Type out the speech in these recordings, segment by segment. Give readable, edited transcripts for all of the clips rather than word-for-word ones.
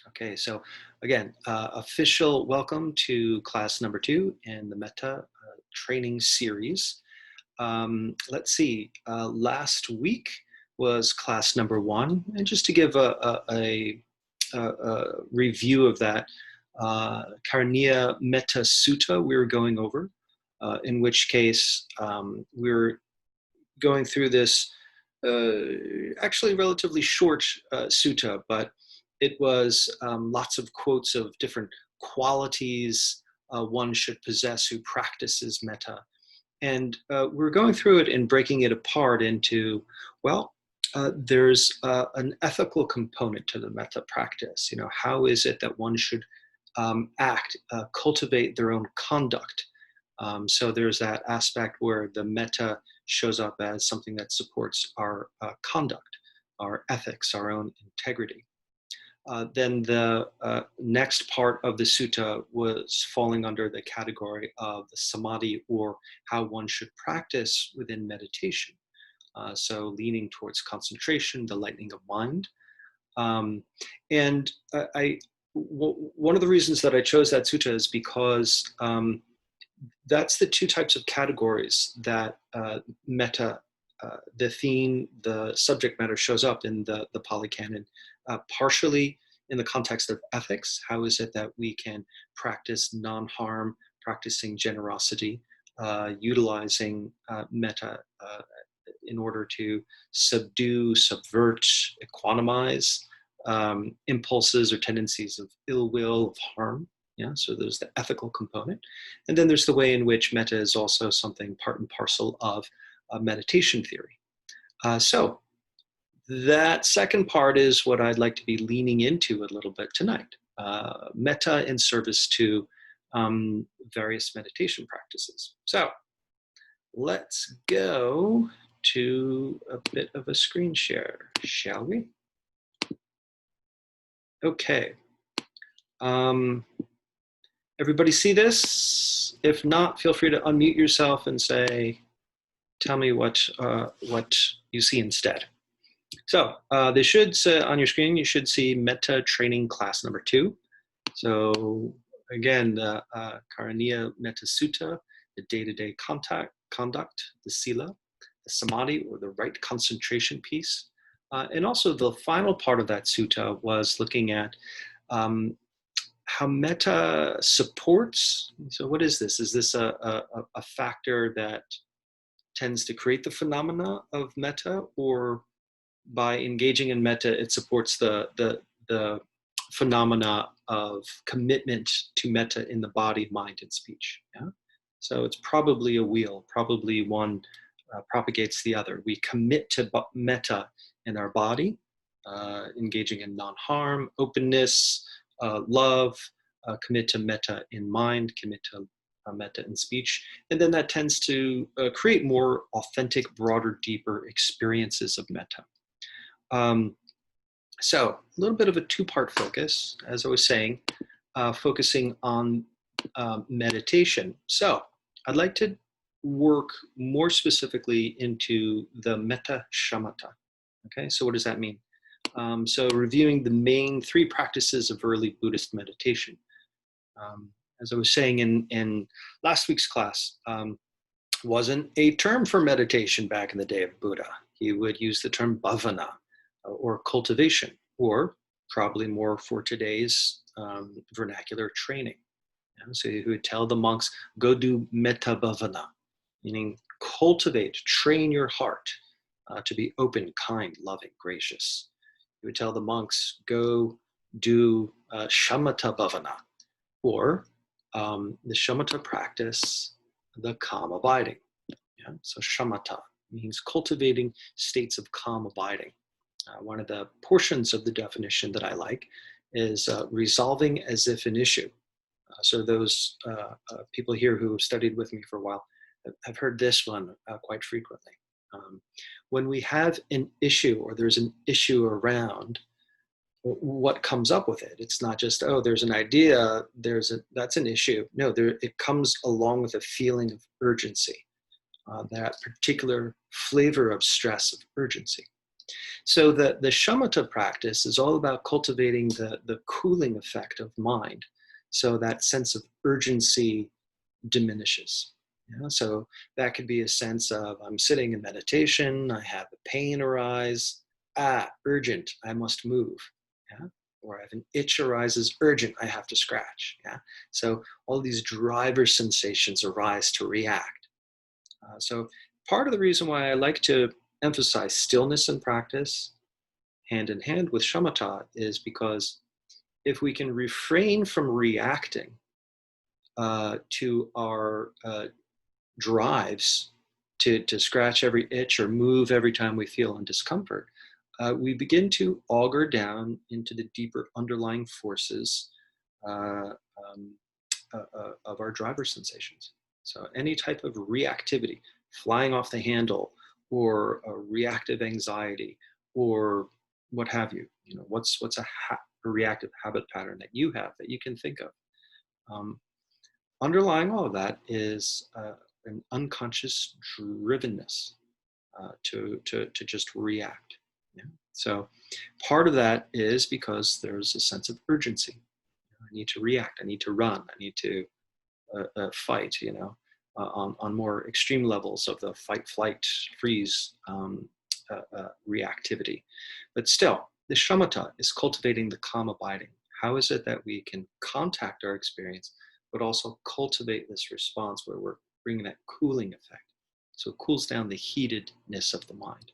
Okay, so again, official welcome to class number 2 in the Metta training series. Let's see, last week was class number 1, and just to give a review of that, Karaniya Metta Sutta we were going over, in which case we're going through this actually relatively short sutta, but it was lots of quotes of different qualities one should possess who practices metta. And we're going through it and breaking it apart into, well, there's an ethical component to the metta practice. You know, how is it that one should act, cultivate their own conduct? So there's that aspect where the metta shows up as something that supports our conduct, our ethics, our own integrity. Then the next part of the sutta was falling under the category of the samadhi, or how one should practice within meditation. So leaning towards concentration, the lightening of mind. And one of the reasons that I chose that sutta is because that's the two types of categories that metta, the theme, the subject matter shows up in the Pali Canon, partially in the context of ethics. How is it that we can practice non-harm, practicing generosity, utilizing metta in order to subdue, subvert, equanimize impulses or tendencies of ill will, of harm. Yeah, so there's the ethical component. And then there's the way in which metta is also something part and parcel of meditation theory. So that second part is what I'd like to be leaning into a little bit tonight. Metta in service to various meditation practices. So let's go to a bit of a screen share, shall we? Okay. Everybody see this? If not, feel free to unmute yourself and say, tell me what you see instead. So they should say on your screen, you should see Metta training class number 2. So again, the Karaniya Metta Sutta, the day-to-day conduct, the sila, the samadhi, or the right concentration piece. And also the final part of that sutta was looking at how metta supports. So what is this? Is this a factor that tends to create the phenomena of metta, or by engaging in metta, it supports the phenomena of commitment to metta in the body, mind, and speech? Yeah? So it's probably a wheel, probably one propagates the other. We commit to metta in our body, engaging in non-harm, openness, love, commit to metta in mind, commit to metta in speech, and then that tends to create more authentic, broader, deeper experiences of metta. So a little bit of a two-part focus, as I was saying, focusing on meditation. So I'd like to work more specifically into the metta shamatha. Okay, so what does that mean? So reviewing the main 3 practices of early Buddhist meditation. As I was saying in last week's class, wasn't a term for meditation back in the day of Buddha. He would use the term bhavana, or cultivation, or probably more for today's vernacular, training. So he would tell the monks, go do metta bhavana, meaning cultivate, train your heart to be open, kind, loving, gracious. He would tell the monks, go do shamatha bhavana, or the shamatha practice, the calm abiding. Yeah? So shamatha means cultivating states of calm abiding. One of the portions of the definition that I like is resolving as if an issue. So those people here who have studied with me for a while have heard this one quite frequently. When we have an issue, or there's an issue around, what comes up with it? It's not just, oh, there's an idea, that's an issue. No, it comes along with a feeling of urgency, that particular flavor of stress, of urgency. So the shamatha practice is all about cultivating the cooling effect of mind. So that sense of urgency diminishes. So that could be a sense of I'm sitting in meditation, I have a pain arise, urgent, I must move. Yeah. Or I have an itch arises, urgent, I have to scratch. Yeah. So all these driver sensations arise to react. So part of the reason why I like to emphasize stillness in practice hand in hand with shamatha is because if we can refrain from reacting to our drives to scratch every itch or move every time we feel in discomfort, we begin to auger down into the deeper underlying forces uh, um, of our driver sensations. So any type of reactivity, flying off the handle, or a reactive anxiety, or what have you. What's a reactive habit pattern that you have that you can think of. Um, Underlying all of that is an unconscious drivenness to just react. Yeah. So part of that is because there's a sense of urgency. I need to react. I need to run. I need to fight. On more extreme levels of the fight, flight, freeze reactivity. But still, the shamatha is cultivating the calm abiding. How is it that we can contact our experience, but also cultivate this response where we're bringing that cooling effect? So it cools down the heatedness of the mind.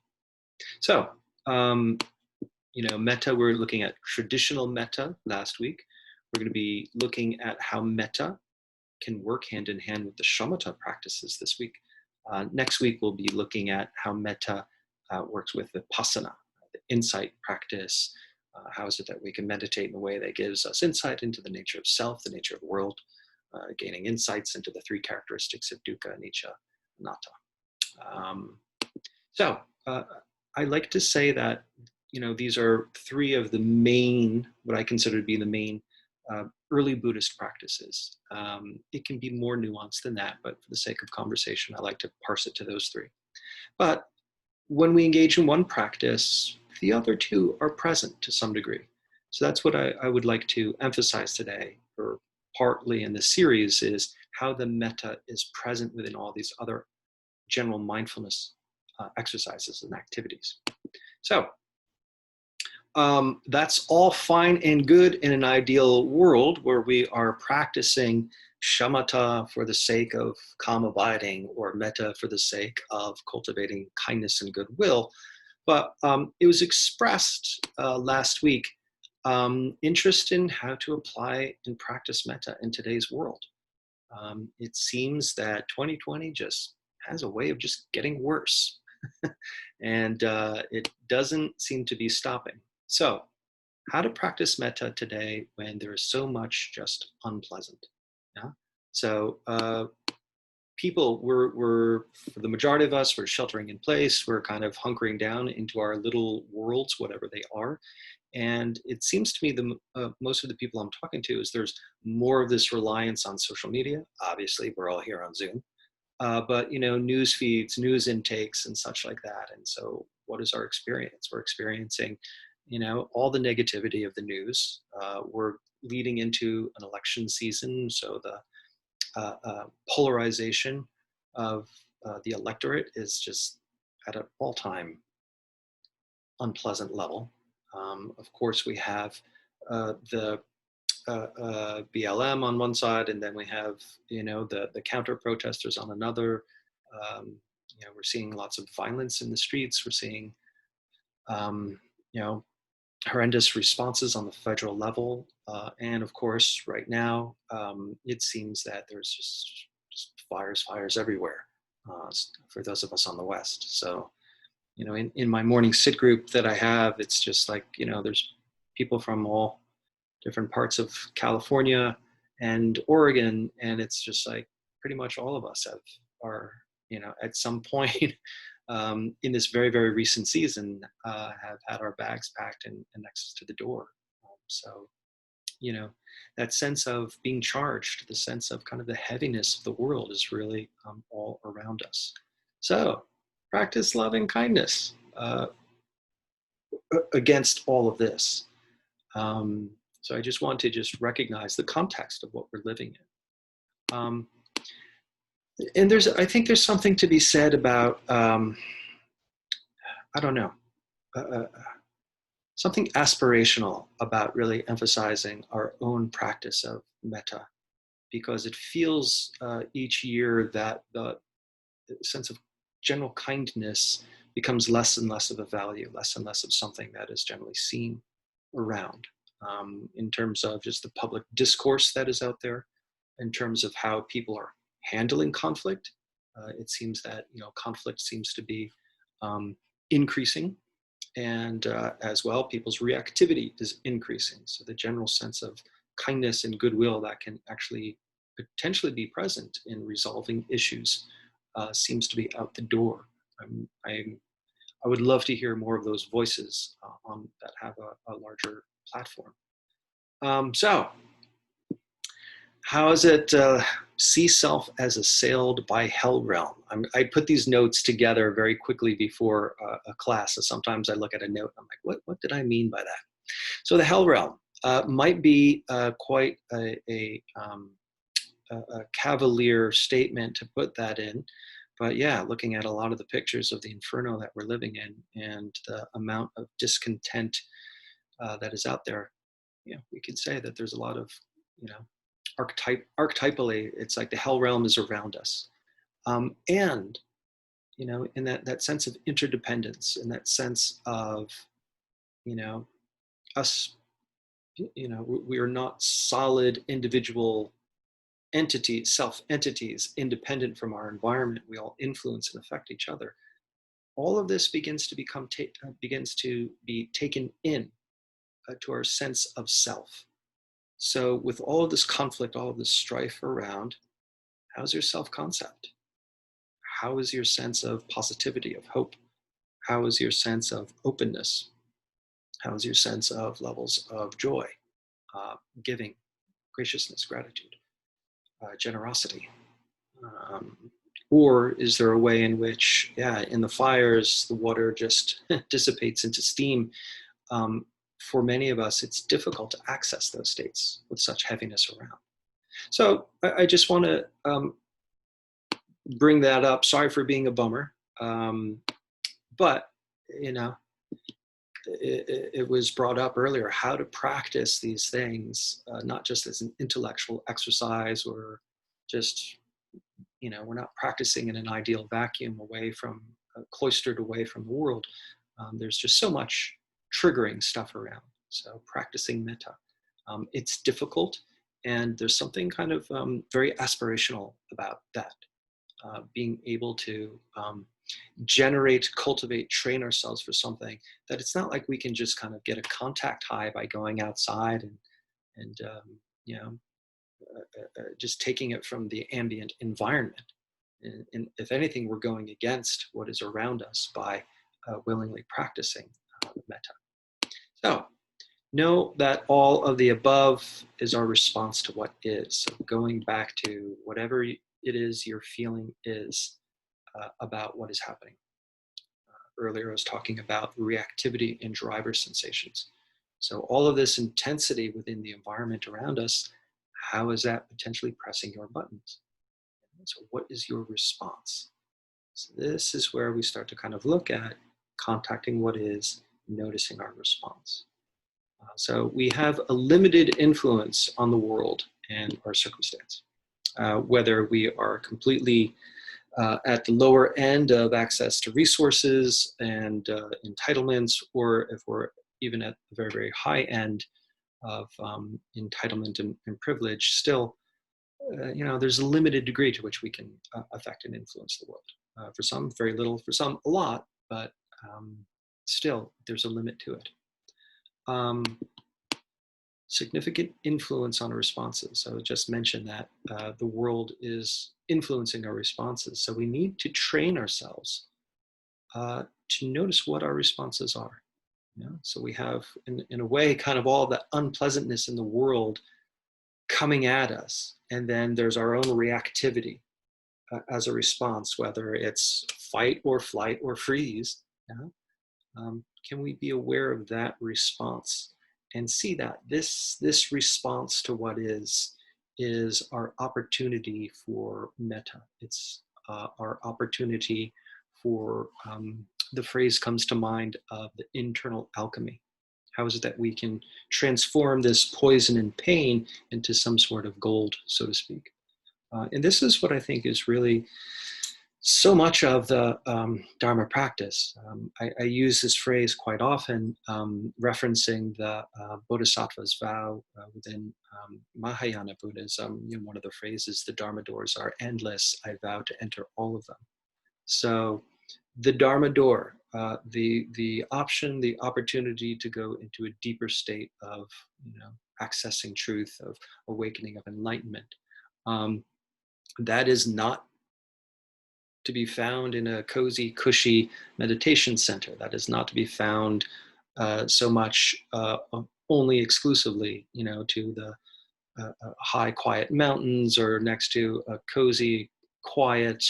So, metta, we're looking at traditional metta last week. We're going to be looking at how metta can work hand in hand with the shamatha practices this week. Next week, we'll be looking at how metta works with vipassana, the insight practice. How is it that we can meditate in a way that gives us insight into the nature of self, the nature of the world, gaining insights into the three characteristics of dukkha, anicca, anatta. Um, so I like to say that, these are three of the main, what I consider to be the main early Buddhist practices. It can be more nuanced than that, but for the sake of conversation, I like to parse it to those three. But when we engage in one practice, the other two are present to some degree. So that's what I would like to emphasize today, or partly in this series, is how the metta is present within all these other general mindfulness exercises and activities. So that's all fine and good in an ideal world where we are practicing shamatha for the sake of calm abiding, or metta for the sake of cultivating kindness and goodwill. But it was expressed last week interest in how to apply and practice metta in today's world. It seems that 2020 just has a way of just getting worse. And it doesn't seem to be stopping. So, how to practice metta today when there is so much just unpleasant? Yeah. So, people, we're for the majority of us, we're sheltering in place. We're kind of hunkering down into our little worlds, whatever they are. And it seems to me most of the people I'm talking to is there's more of this reliance on social media. Obviously, we're all here on Zoom, but news feeds, news intakes, and such like that. And so, what is our experience? We're experiencing, all the negativity of the news. We're leading into an election season, so the polarization of the electorate is just at an all-time unpleasant level. Of course, we have the BLM on one side, and then we have the counter protesters on another. Um, we're seeing lots of violence in the streets. We're seeing um, you know horrendous responses on the federal level, and of course, right now it seems that there's just fires everywhere for those of us on the West. So in my morning sit group that I have, it's just like there's people from all different parts of California and Oregon, and it's just like pretty much all of us are at some point in this very very recent season have had our bags packed and next to the door. So that sense of being charged, the sense of kind of the heaviness of the world is really all around us. So practice loving kindness. against all of this. So I just want to just recognize the context of what we're living in. And I think there's something to be said about, I don't know, something aspirational about really emphasizing our own practice of metta, because it feels each year that the sense of general kindness becomes less and less of a value, less and less of something that is generally seen around, in terms of just the public discourse that is out there, in terms of how people are handling conflict. It seems that conflict seems to be increasing, and as well, people's reactivity is increasing. So the general sense of kindness and goodwill that can actually potentially be present in resolving issues seems to be out the door. I would love to hear more of those voices that have a larger platform. So, how is it see self as assailed by hell realm? I put these notes together very quickly before a class. So sometimes I look at a note and I'm like, what did I mean by that? So the hell realm might be quite a cavalier statement to put that in. But yeah, looking at a lot of the pictures of the inferno that we're living in and the amount of discontent that is out there, we could say that there's a lot of, archetypally, it's like the hell realm is around us. And, in that sense of interdependence, in that sense of, us, we are not solid individual entities, self-entities, independent from our environment. We all influence and affect each other. All of this begins to be taken in to our sense of self. So with all of this conflict, all of this strife around, how's your self-concept? How is your sense of positivity, of hope? How is your sense of openness? How is your sense of levels of joy, giving, graciousness, gratitude, generosity? Or is there a way in which, in the fires, the water just dissipates into steam? For many of us, it's difficult to access those states with such heaviness around. So I just want to bring that up. Sorry for being a bummer. But, it was brought up earlier, how to practice these things, not just as an intellectual exercise or just, we're not practicing in an ideal vacuum cloistered away from the world. There's just so much triggering stuff around. So practicing metta, it's difficult, and there's something kind of very aspirational about that. Being able to generate, cultivate, train ourselves for something that it's not like we can just kind of get a contact high by going outside and just taking it from the ambient environment. And if anything, we're going against what is around us by willingly practicing metta. So know that all of the above is our response to what is. So going back to whatever it is your feeling is about what is happening. Earlier I was talking about reactivity and driver sensations. So all of this intensity within the environment around us, how is that potentially pressing your buttons? So what is your response? So this is where we start to kind of look at contacting what is, noticing our response. So we have a limited influence on the world and our circumstance. Whether we are completely at the lower end of access to resources and entitlements, or if we're even at the very, very high end of entitlement and privilege, still, there's a limited degree to which we can affect and influence the world. For some, very little, for some, a lot, but still, there's a limit to it. Significant influence on our responses. So I just mentioned that the world is influencing our responses. So we need to train ourselves to notice what our responses are. So we have, in a way, kind of all that unpleasantness in the world coming at us. And then there's our own reactivity as a response, whether it's fight or flight or freeze. can we be aware of that response and see that this response to what is our opportunity for metta. It's our opportunity for, the phrase comes to mind of the internal alchemy. How is it that we can transform this poison and pain into some sort of gold, so to speak? And this is what I think is really so much of the Dharma practice. I use this phrase quite often, referencing the Bodhisattva's vow within Mahayana Buddhism. One of the phrases, the Dharma doors are endless. I vow to enter all of them. So the Dharma door, the option, the opportunity to go into a deeper state of, accessing truth, of awakening, of enlightenment, that is not to be found in a cozy, cushy meditation center. That is not to be found so much only exclusively, to the high, quiet mountains or next to a cozy, quiet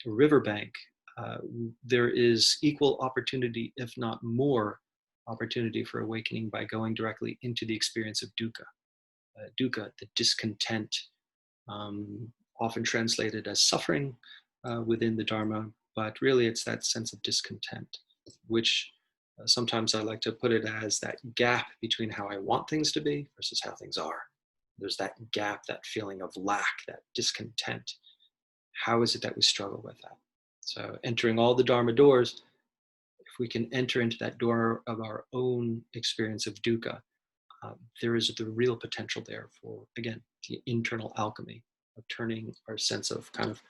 riverbank. There is equal opportunity, if not more opportunity, for awakening by going directly into the experience of dukkha. Dukkha, the discontent, often translated as suffering within the Dharma, but really it's that sense of discontent, which sometimes I like to put it as that gap between how I want things to be versus how things are. There's that gap, that feeling of lack, that discontent. How is it that we struggle with that? So entering all the Dharma doors, if we can enter into that door of our own experience of dukkha, there is the real potential there for, again, the internal alchemy of turning our sense of kind of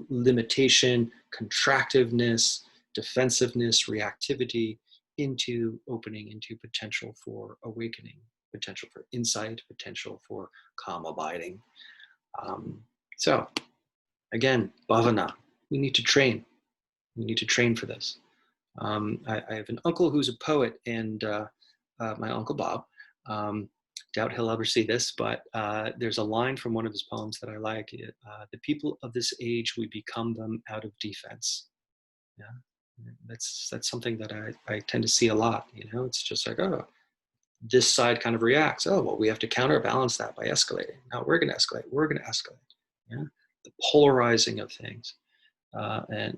limitation, contractiveness, defensiveness, reactivity into opening, into potential for awakening, potential for insight, potential for calm abiding. So again, bhavana, we need to train. We need to train for this. I have an uncle who's a poet, and my Uncle Bob, doubt he'll ever see this, but there's a line from one of his poems that I like. The people of this age, we become them out of defense. Yeah, that's something that I tend to see a lot. It's just like, oh, this side kind of reacts. Oh, well, we have to counterbalance that by escalating. Now we're going to escalate. We're going to escalate. Yeah, the polarizing of things, and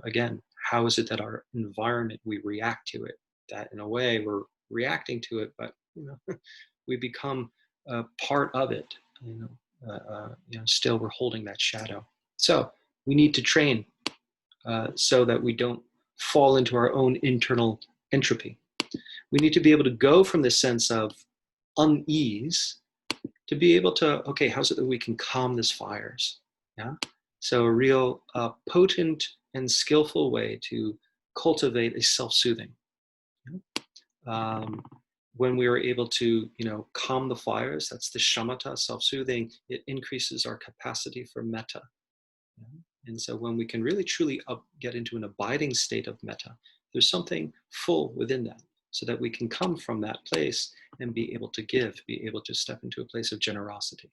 again, how is it that our environment, we react to it? That in a way we're reacting to it, but we become part of it. Still we're holding that shadow. So we need to train so that we don't fall into our own internal entropy. We need to be able to go from this sense of unease to be able to, okay, how's it that we can calm these fires? Yeah. So a real potent and skillful way to cultivate a self-soothing. When we are able to, calm the fires, that's the shamatha, self-soothing, it increases our capacity for metta. And so when we can really truly get into an abiding state of metta, there's something full within that, so that we can come from that place and be able to give, be able to step into a place of generosity,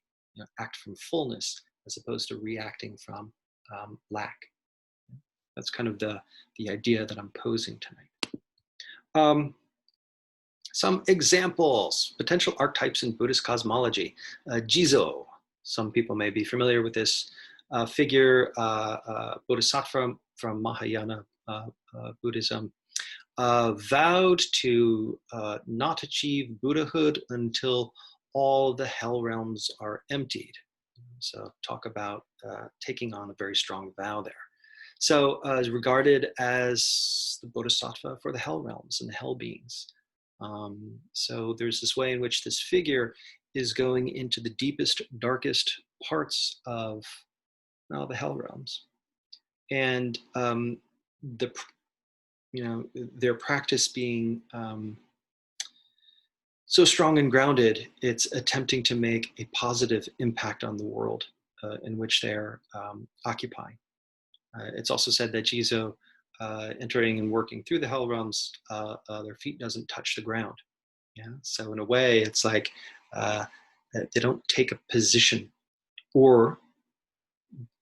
act from fullness as opposed to reacting from lack. That's kind of the idea that I'm posing tonight. Some examples, potential archetypes in Buddhist cosmology. Jizo, some people may be familiar with this figure, Bodhisattva from Mahayana Buddhism, vowed to not achieve Buddhahood until all the hell realms are emptied. So talk about taking on a very strong vow there. So is regarded as the Bodhisattva for the hell realms and the hell beings. So there's this way in which this figure is going into the deepest, darkest parts of the hell realms, and their practice being so strong and grounded, it's attempting to make a positive impact on the world in which they're occupying. It's also said that Jizo, entering and working through the hell realms, their feet doesn't touch the ground. Yeah. So in a way, it's like they don't take a position or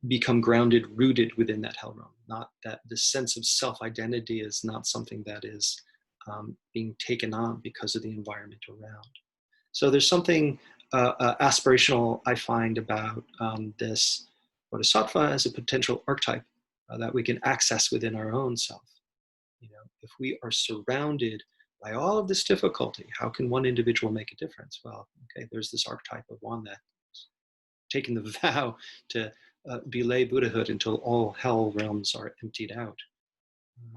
become grounded, rooted within that hell realm. not that the sense of self-identity is not something that is being taken on because of the environment around. So there's something aspirational, I find, about this bodhisattva as a potential archetype that we can access within our own self. You know, if we are surrounded by all of this difficulty, how can one individual make a difference? Well, okay, there's this archetype of one that's taken the vow to belay Buddhahood until all hell realms are emptied out.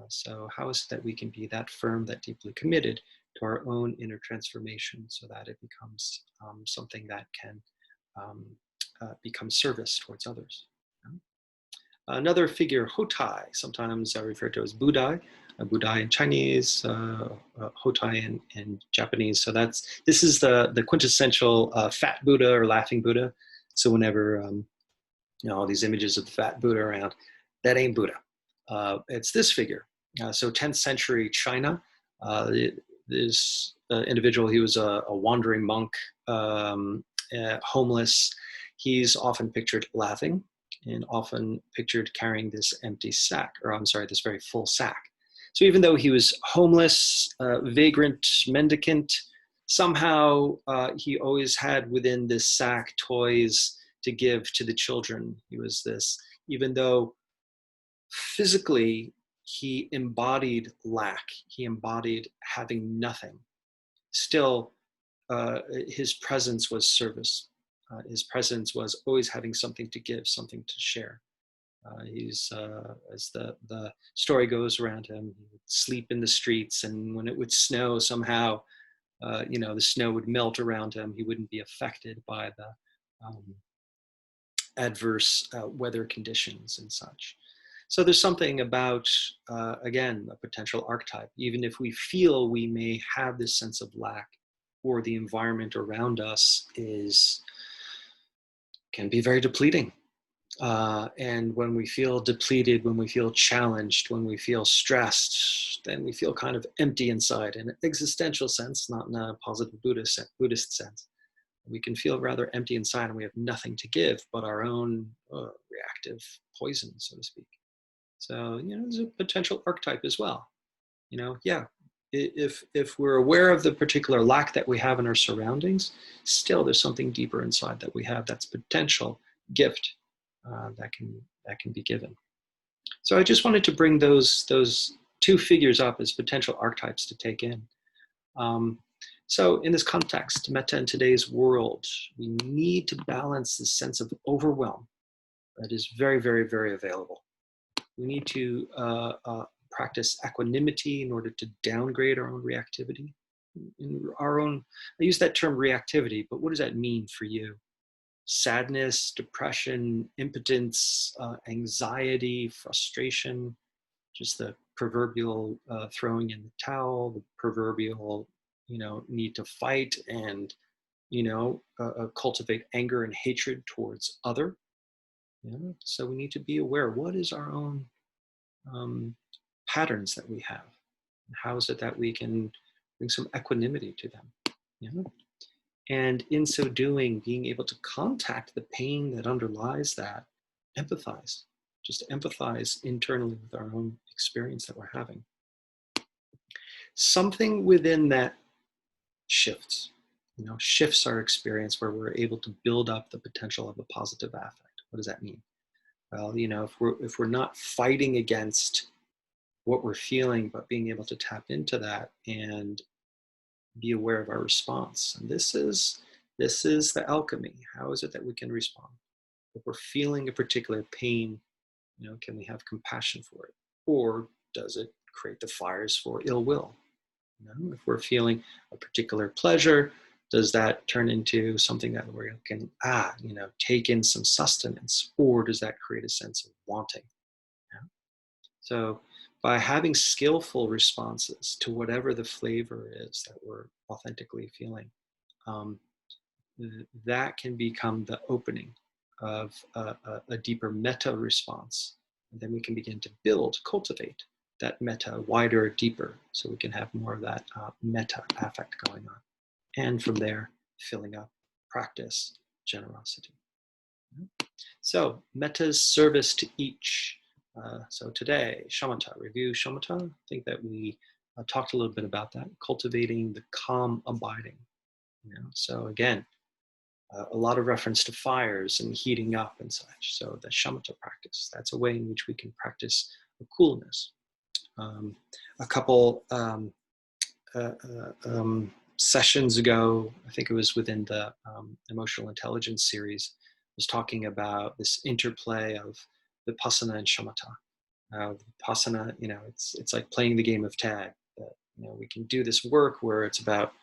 So how is it that we can be that firm, that deeply committed to our own inner transformation so that it becomes something that can become service towards others? Another figure, Hotai, sometimes referred to as Budai, Budai in Chinese, Hotai in Japanese. So this is the quintessential fat Buddha or laughing Buddha. So whenever all these images of the fat Buddha around, that ain't Buddha. It's this figure. So 10th century China, this individual, he was a wandering monk, homeless. He's often pictured laughing and often pictured carrying this empty sack, or I'm sorry, this very full sack. So even though he was homeless, vagrant, mendicant, somehow he always had within this sack toys to give to the children. He was this, even though physically he embodied lack, he embodied having nothing, still his presence was service. His presence was always having something to give, something to share. He's, as the story goes around him, he would sleep in the streets, and when it would snow, somehow, the snow would melt around him. He wouldn't be affected by the adverse weather conditions and such. So there's something about, again, a potential archetype. Even if we feel we may have this sense of lack, or the environment around us can be very depleting. And when we feel depleted, when we feel challenged, when we feel stressed, then we feel kind of empty inside in an existential sense, not in a positive Buddhist sense. We can feel rather empty inside, and we have nothing to give but our own reactive poison, so to speak. So, there's a potential archetype as well. If we're aware of the particular lack that we have in our surroundings, still there's something deeper inside that we have that's potential gift that can be given. So I just wanted to bring those two figures up as potential archetypes to take in. So in this context, Metta, in today's world, we need to balance this sense of overwhelm that is very, very, very available. We need to practice equanimity in order to downgrade our own reactivity. I use that term reactivity, but what does that mean for you? Sadness, depression, impotence, anxiety, frustration, just the proverbial throwing in the towel, the proverbial, need to fight and, cultivate anger and hatred towards other. So we need to be aware, what is our own patterns that we have? And how is it that we can bring some equanimity to them? And in so doing, being able to contact the pain that underlies that, empathize, just empathize internally with our own experience that we're having. Something within that shifts, shifts our experience, where we're able to build up the potential of a positive affect. What does that mean? Well, if we're not fighting against what we're feeling, but being able to tap into that and be aware of our response. And this is the alchemy. How is it that we can respond? If we're feeling a particular pain, can we have compassion for it? Or does it create the fires for ill will? If we're feeling a particular pleasure, does that turn into something that we can, take in some sustenance? Or does that create a sense of wanting? So by having skillful responses to whatever the flavor is that we're authentically feeling, that can become the opening of a deeper metta response. And then we can begin to cultivate that metta wider, deeper, so we can have more of that metta affect going on. And from there, filling up practice, generosity. So metta's service to each. So today, shamatha, review shamatha. I think that we talked a little bit about that, cultivating the calm abiding. So again, a lot of reference to fires and heating up and such. So the shamatha practice, that's a way in which we can practice a coolness. A couple sessions ago, I think it was within the emotional intelligence series, was talking about this interplay of vipassana and shamatha. Vipassana, it's like playing the game of tag. We can do this work where it's about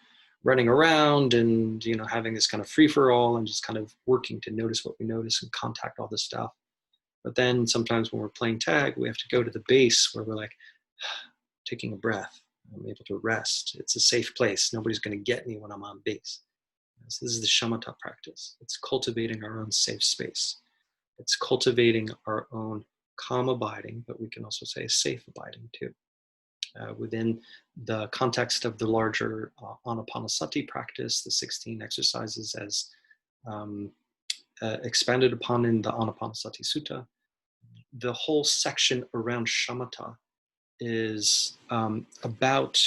running around and having this kind of free for all and just kind of working to notice what we notice and contact all this stuff. But then sometimes when we're playing tag, we have to go to the base where we're like taking a breath. I'm able to rest. It's a safe place. Nobody's going to get me when I'm on base. So this is the shamatha practice. It's cultivating our own safe space. It's cultivating our own calm abiding, but we can also say safe abiding too. Within the context of the larger anapanasati practice, the 16 exercises as expanded upon in the Anapanasati Sutta, the whole section around shamatha is about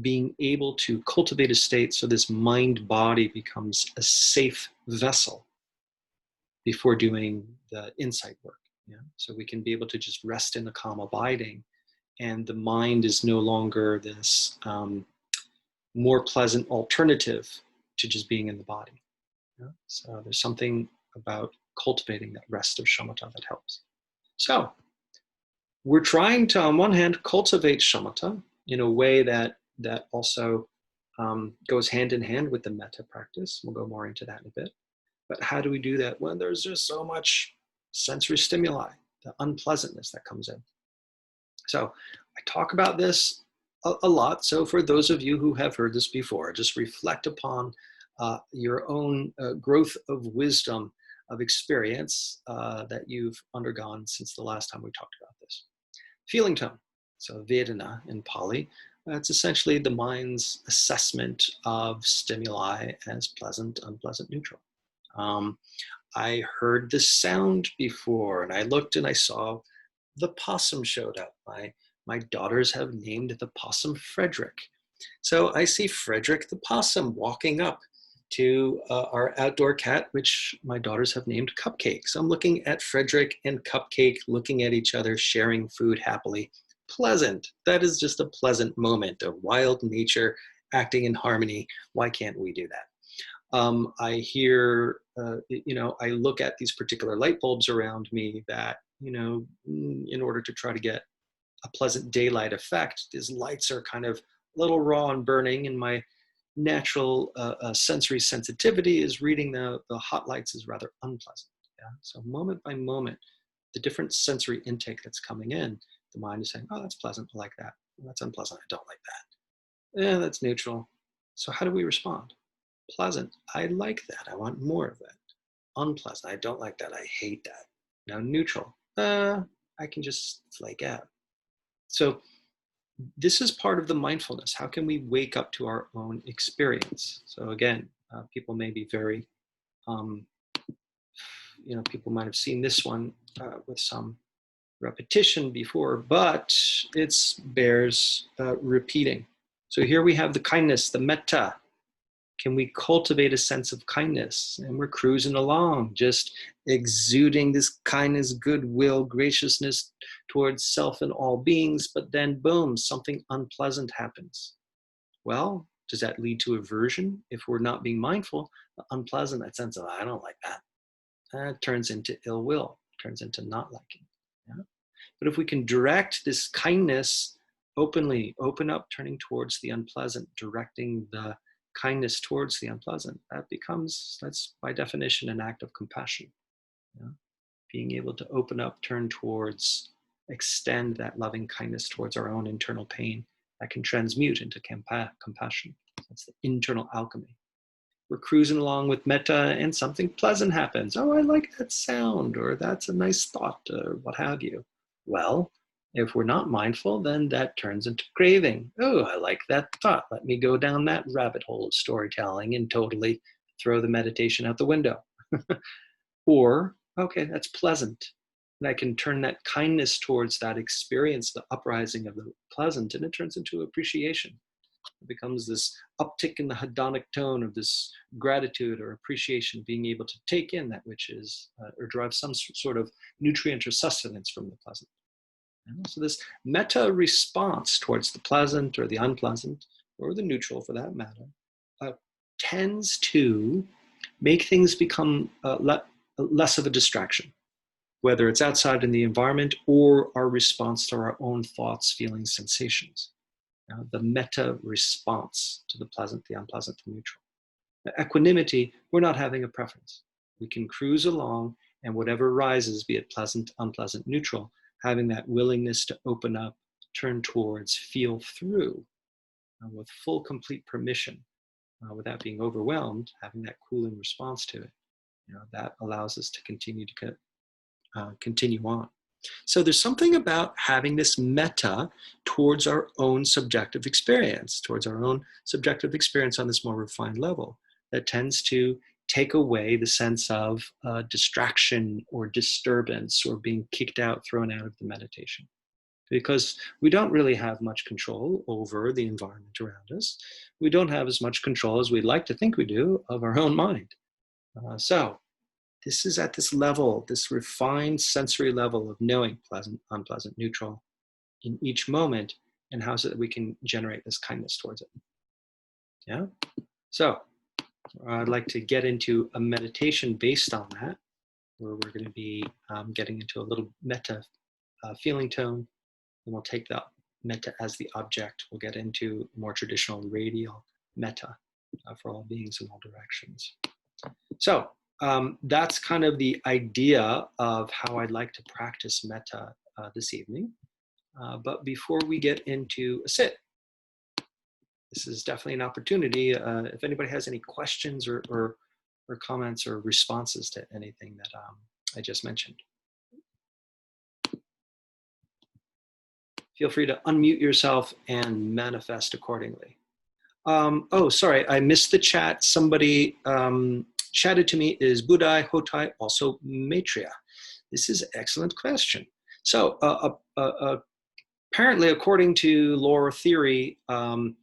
being able to cultivate a state so this mind-body becomes a safe vessel before doing the insight work. So we can be able to just rest in the calm abiding, and the mind is no longer this more pleasant alternative to just being in the body. So there's something about cultivating that rest of shamatha that helps. So we're trying to, on one hand, cultivate shamatha in a way that also goes hand in hand with the metta practice. We'll go more into that in a bit. But how do we do that when there's just so much sensory stimuli, the unpleasantness that comes in? So I talk about this a lot. So for those of you who have heard this before, just reflect upon your own growth of wisdom, of experience that you've undergone since the last time we talked about this. Feeling tone, so Vedena in Pali, it's essentially the mind's assessment of stimuli as pleasant, unpleasant, neutral. I heard the sound before, and I looked and I saw the possum showed up. My daughters have named the possum Frederick. So I see Frederick the possum walking up to our outdoor cat, which my daughters have named Cupcake. So I'm looking at Frederick and Cupcake looking at each other, sharing food happily. Pleasant. That is just a pleasant moment of wild nature acting in harmony. Why can't we do that? I hear, I look at these particular light bulbs around me that, in order to try to get a pleasant daylight effect, these lights are kind of a little raw and burning, and my natural sensory sensitivity is reading the hot lights is rather unpleasant. Yeah? So moment by moment, the different sensory intake that's coming in, the mind is saying, oh, that's pleasant, I like that. Well, that's unpleasant, I don't like that. Yeah, that's neutral. So how do we respond? Pleasant, I like that, I want more of that. Unpleasant, I don't like that, I hate that. Now neutral, I can just flake out. So this is part of the mindfulness. How can we wake up to our own experience? So again, people may be very, people might have seen this one with some repetition before, but it bears repeating. So here we have the kindness, the metta. Can we cultivate a sense of kindness? And we're cruising along, just exuding this kindness, goodwill, graciousness towards self and all beings, but then boom, something unpleasant happens. Well, does that lead to aversion? If we're not being mindful, the unpleasant, that sense of, I don't like that, that turns into ill will, turns into not liking. Yeah? But if we can direct this kindness openly, open up, turning towards the unpleasant, directing the kindness towards the unpleasant, that's by definition an act of compassion. Yeah? Being able to open up, turn towards, extend that loving kindness towards our own internal pain that can transmute into compassion. That's the internal alchemy. We're cruising along with metta and something pleasant happens. Oh, I like that sound, or that's a nice thought, or what have you. Well, if we're not mindful, then that turns into craving. Oh, I like that thought. Let me go down that rabbit hole of storytelling and totally throw the meditation out the window. Or, okay, that's pleasant. And I can turn that kindness towards that experience, the uprising of the pleasant, and it turns into appreciation. It becomes this uptick in the hedonic tone of this gratitude or appreciation, being able to take in that which is, or derive some sort of nutrient or sustenance from the pleasant. So this metta response towards the pleasant or the unpleasant, or the neutral for that matter, tends to make things become less of a distraction, whether it's outside in the environment or our response to our own thoughts, feelings, sensations. The metta response to the pleasant, the unpleasant, the neutral. The equanimity, we're not having a preference. We can cruise along, and whatever rises, be it pleasant, unpleasant, neutral, having that willingness to open up, turn towards, feel through with full, complete permission, without being overwhelmed, having that cooling response to it. That allows us to continue on. So there's something about having this metta towards our own subjective experience, on this more refined level, that tends to take away the sense of distraction or disturbance or being kicked out, thrown out of the meditation. Because we don't really have much control over the environment around us. We don't have as much control as we'd like to think we do of our own mind. So this is at this level, this refined sensory level of knowing pleasant, unpleasant, neutral in each moment, and how is it that we can generate this kindness towards it. Yeah. So I'd like to get into a meditation based on that, where we're going to be getting into a little metta feeling tone. And we'll take the metta as the object. We'll get into more traditional radial metta for all beings in all directions. So that's kind of the idea of how I'd like to practice metta this evening. But before we get into a sit, this is definitely an opportunity. If anybody has any questions or comments or responses to anything that I just mentioned, feel free to unmute yourself and manifest accordingly. Oh, sorry, I missed the chat. Somebody chatted to me, is Budai, Hotai also Maitreya? This is an excellent question. So apparently, according to lore theory, not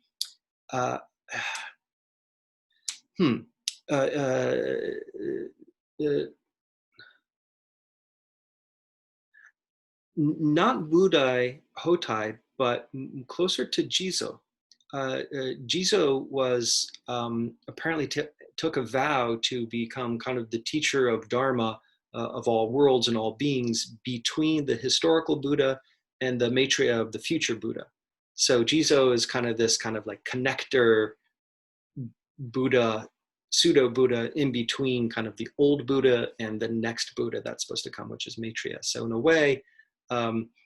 Budai, Hotai, but closer to Jizo. Jizo was apparently took a vow to become kind of the teacher of Dharma of all worlds and all beings between the historical Buddha and the Maitreya of the future Buddha. So Jizo is kind of this kind of like connector Buddha, pseudo Buddha in between kind of the old Buddha and the next Buddha that's supposed to come, which is Maitreya. So in a way,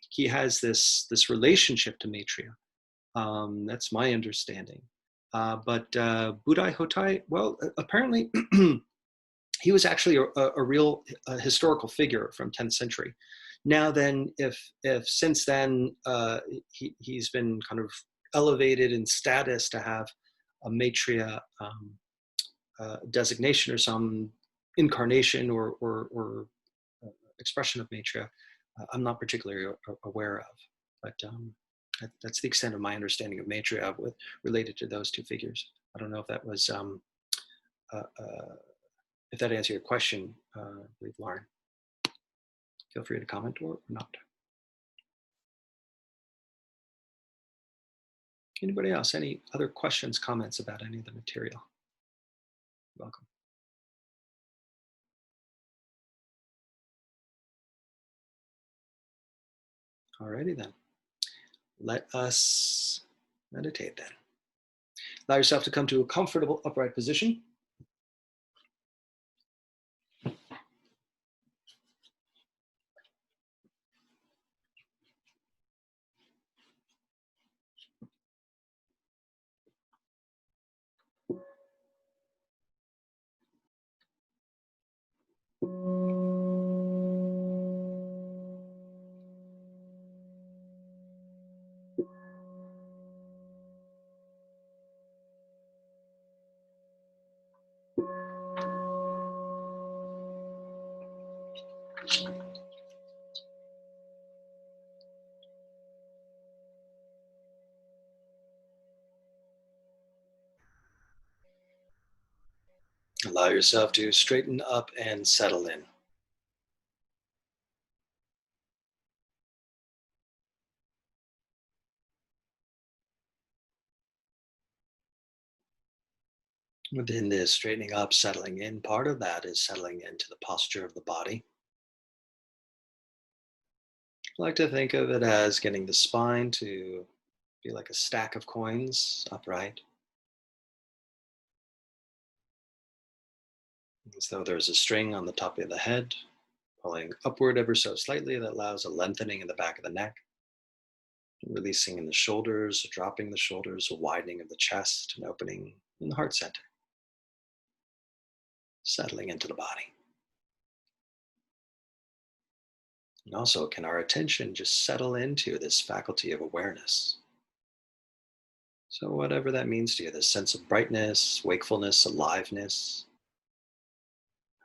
he has this relationship to Maitreya. That's my understanding. But Budai Hotai, well, apparently he was actually a real historical figure from 10th century. Now then, if since then he's been kind of elevated in status to have a Maitreya designation or some incarnation or expression of Maitreya, I'm not particularly aware of. But that's the extent of my understanding of Maitreya related to those two figures. I don't know if that was if that answered your question, I believe, Lauren. Feel free to comment or not. Anybody else? Any other questions, comments about any of the material? Welcome. Alrighty then. Let us meditate then. Allow yourself to come to a comfortable upright position. Allow yourself to straighten up and settle in. Within this straightening up, settling in, part of that is settling into the posture of the body. I like to think of it as getting the spine to be like a stack of coins upright, as though there's a string on the top of the head, pulling upward ever so slightly that allows a lengthening in the back of the neck, releasing in the shoulders, dropping the shoulders, a widening of the chest, and opening in the heart center, settling into the body. And also, can our attention just settle into this faculty of awareness? So, whatever that means to you, this sense of brightness, wakefulness, aliveness,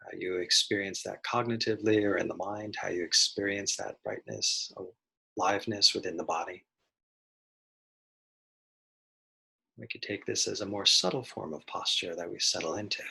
how you experience that cognitively or in the mind, how you experience that brightness, aliveness within the body. We could take this as a more subtle form of posture that we settle into.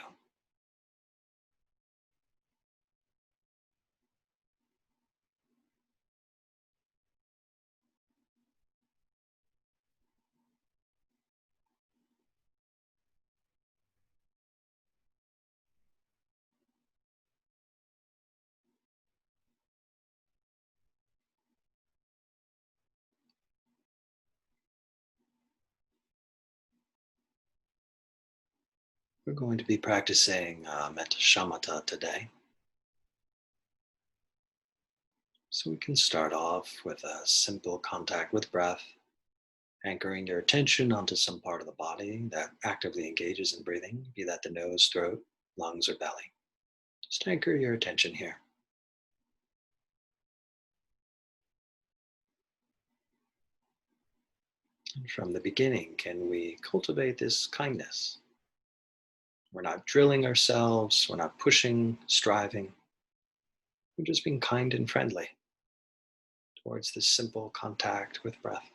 We're going to be practicing Metta Shamatha today. So we can start off with a simple contact with breath, anchoring your attention onto some part of the body that actively engages in breathing, be that the nose, throat, lungs, or belly. Just anchor your attention here. And from the beginning, can we cultivate this kindness? We're not drilling ourselves, we're not pushing, striving. We're just being kind and friendly towards this simple contact with breath.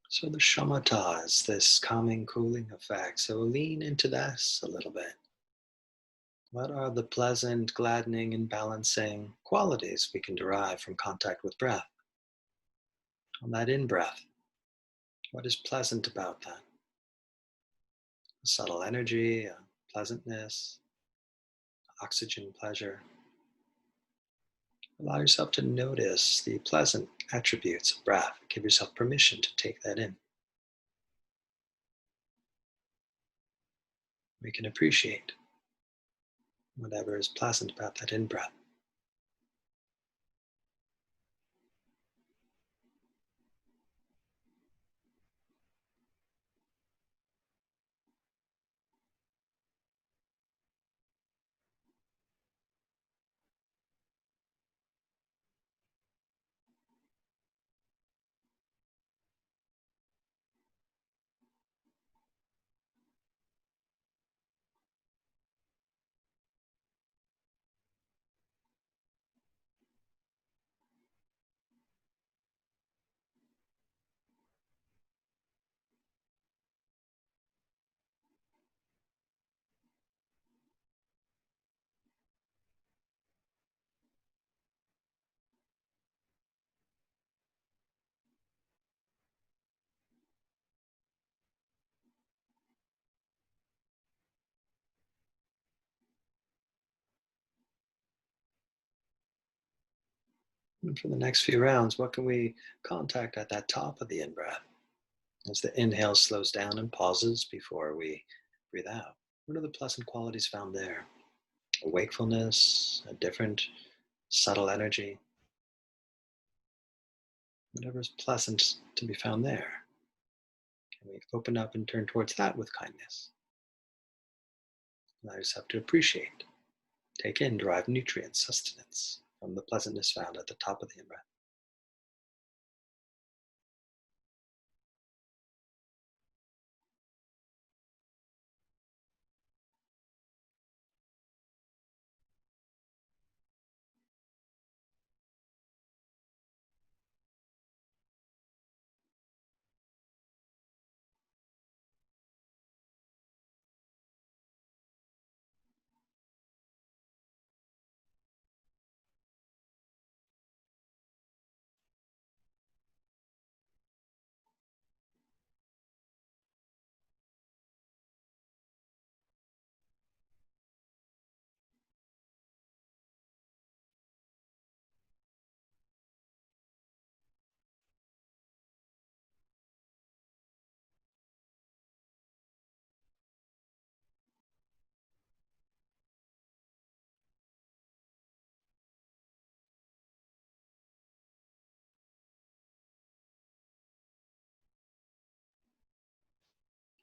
So the shamatha is this calming, cooling effect. So lean into this a little bit. What are the pleasant, gladdening, and balancing qualities we can derive from contact with breath? On that in breath, what is pleasant about that? A subtle energy, a pleasantness, oxygen pleasure. Allow yourself to notice the pleasant attributes of breath. Give yourself permission to take that in. We can appreciate whatever is pleasant about that in breath. And for the next few rounds, what can we contact at that top of the in breath as the inhale slows down and pauses before we breathe out? What are the pleasant qualities found there? A wakefulness, a different subtle energy, whatever is pleasant to be found there. Can we open up and turn towards that with kindness? Allow yourself to appreciate, take in, derive nutrients, sustenance from the pleasantness found at the top of the in breath.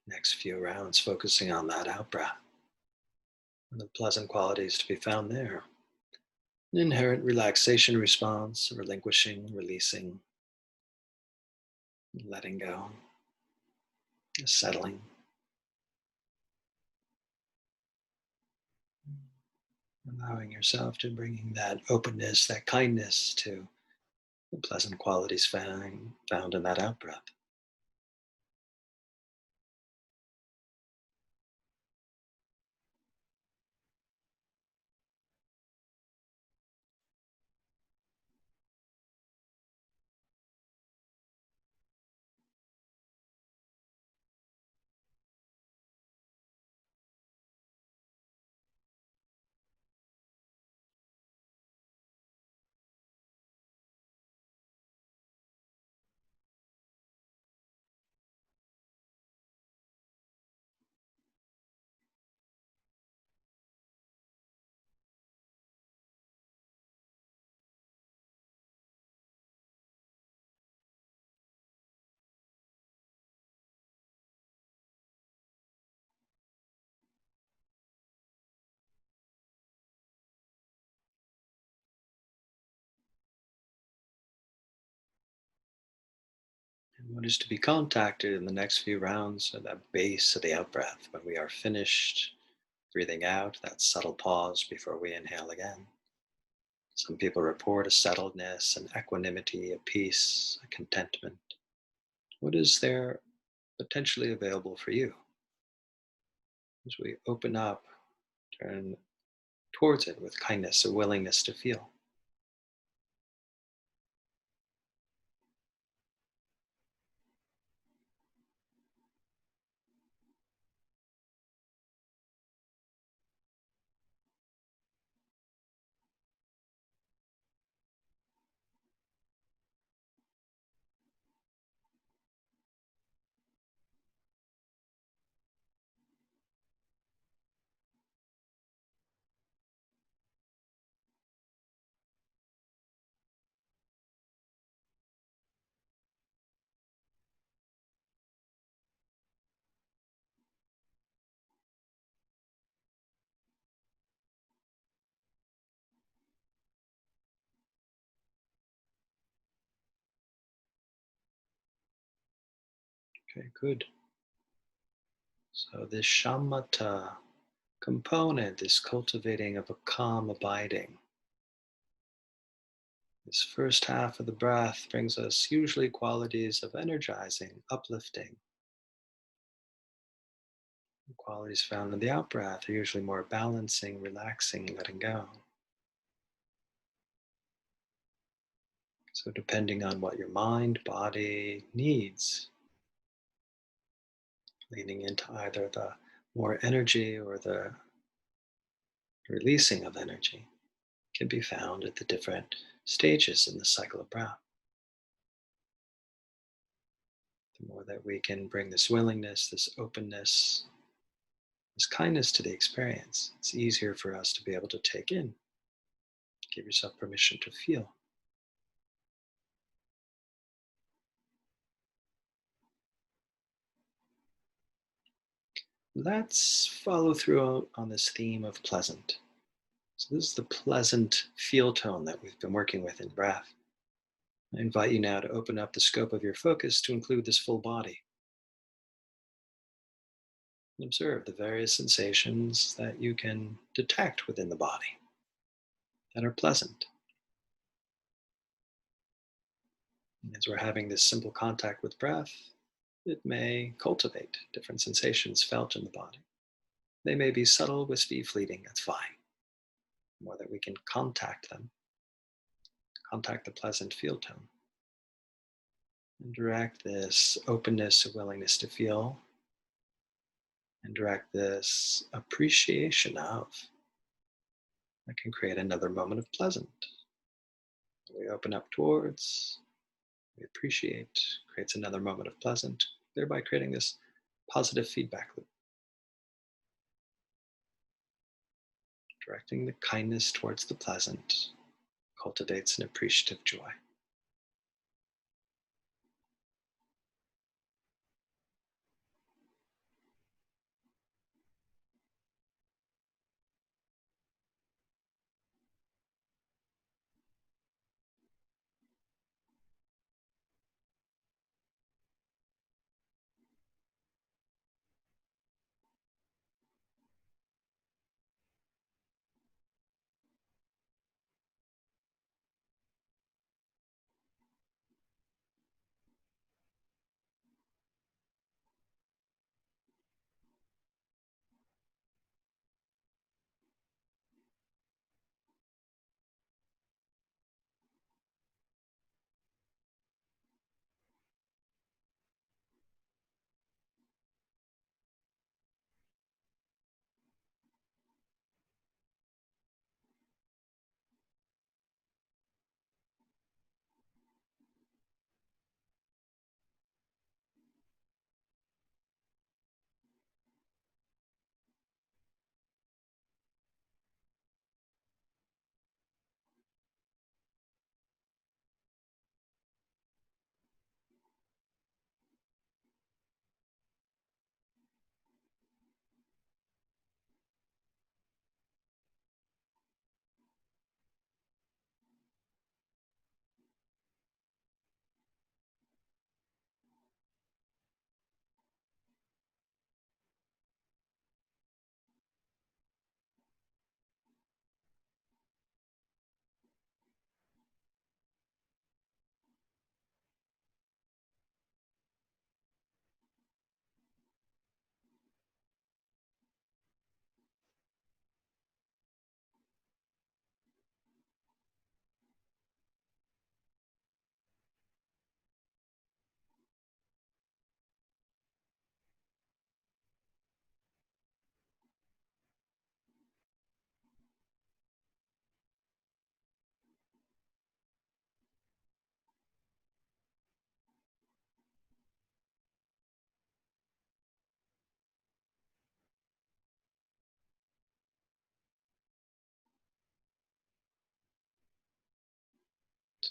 Next few rounds focusing on that out breath and the pleasant qualities to be found there. An inherent relaxation response, relinquishing, releasing, letting go, settling, allowing yourself to bringing that openness, that kindness to the pleasant qualities found in that out breath. And what is to be contacted in the next few rounds at that base of the out breath when we are finished breathing out, that subtle pause before we inhale again. Some people report a settledness, an equanimity, a peace, a contentment. What is there potentially available for you as we open up, turn towards it with kindness, a willingness to feel? Okay, good. So this shamatha component, this cultivating of a calm abiding, this first half of the breath brings us usually qualities of energizing, uplifting. The qualities found in the out breath are usually more balancing, relaxing, letting go. So, depending on what your mind, body needs, leaning into either the more energy or the releasing of energy can be found at the different stages in the cycle of breath. The more that we can bring this willingness, this openness, this kindness to the experience, it's easier for us to be able to take in. Give yourself permission to feel. Let's follow through on this theme of pleasant. So, this is the pleasant feel tone that we've been working with in breath. I invite you now to open up the scope of your focus to include this full body. And observe the various sensations that you can detect within the body that are pleasant. And as we're having this simple contact with breath, it may cultivate different sensations felt in the body. They may be subtle, wispy, fleeting, that's fine. The more that we can contact them, contact the pleasant feel tone, and direct this openness, a willingness to feel, and direct this appreciation of, that can create another moment of pleasant. We open up towards, we appreciate, creates another moment of pleasant, thereby creating this positive feedback loop, directing the kindness towards the pleasant cultivates an appreciative joy.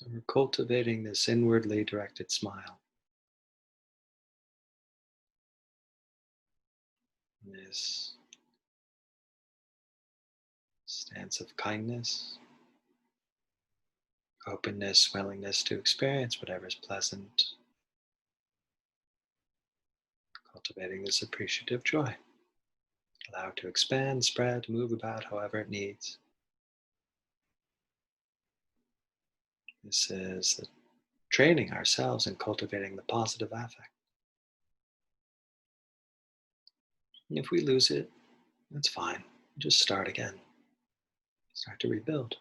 So we're cultivating this inwardly directed smile, this stance of kindness, openness, willingness to experience whatever is pleasant, cultivating this appreciative joy. Allow it to expand, spread, move about however it needs. This is the training ourselves in cultivating the positive affect. And if we lose it, that's fine. Just start again. Start to rebuild.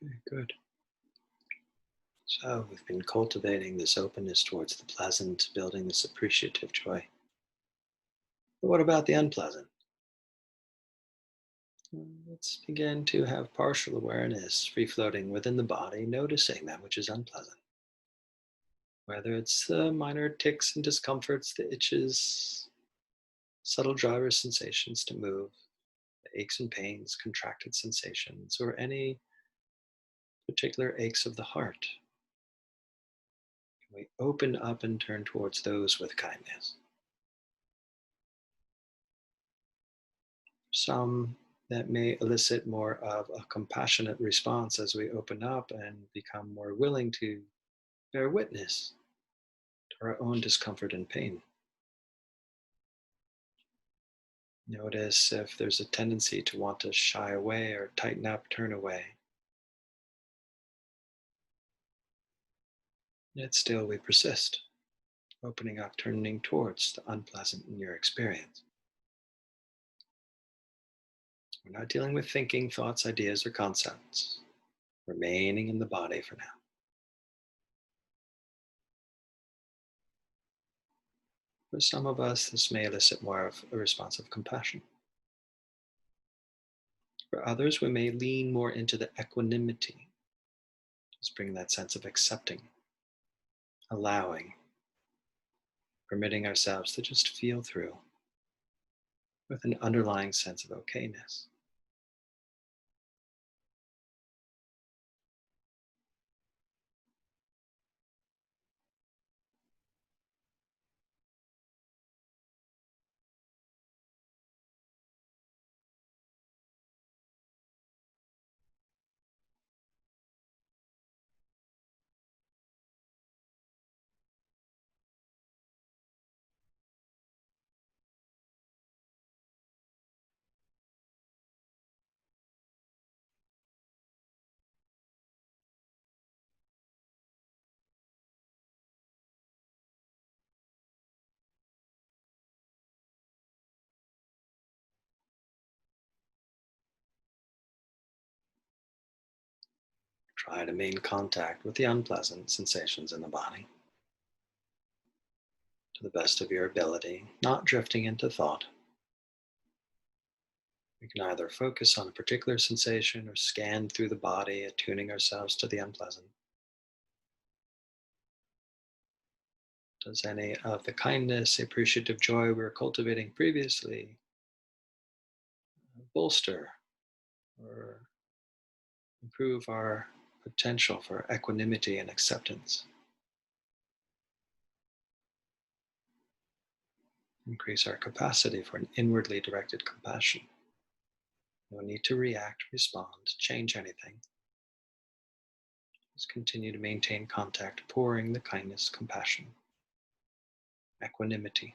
Okay, good. So we've been cultivating this openness towards the pleasant, building this appreciative joy. But what about the unpleasant? Let's begin to have partial awareness free floating within the body, noticing that which is unpleasant. Whether it's the minor ticks and discomforts, the itches, subtle driver sensations to move, the aches and pains, contracted sensations, or any particular aches of the heart. We open up and turn towards those with kindness. Some that may elicit more of a compassionate response as we open up and become more willing to bear witness to our own discomfort and pain. Notice if there's a tendency to want to shy away or tighten up, turn away. Yet still we persist, opening up, turning towards the unpleasant in your experience. We're not dealing with thinking, thoughts, ideas, or concepts. Remaining in the body for now. For some of us, this may elicit more of a response of compassion. For others, we may lean more into the equanimity, just bring that sense of accepting, allowing, permitting ourselves to just feel through with an underlying sense of okayness. Try to maintain contact with the unpleasant sensations in the body to the best of your ability, not drifting into thought. We can either focus on a particular sensation or scan through the body, attuning ourselves to the unpleasant. Does any of the kindness, appreciative joy we were cultivating previously bolster or improve our potential for equanimity and acceptance? Increase our capacity for an inwardly directed compassion. No need to react, respond, change anything. Just continue to maintain contact, pouring the kindness, compassion, equanimity.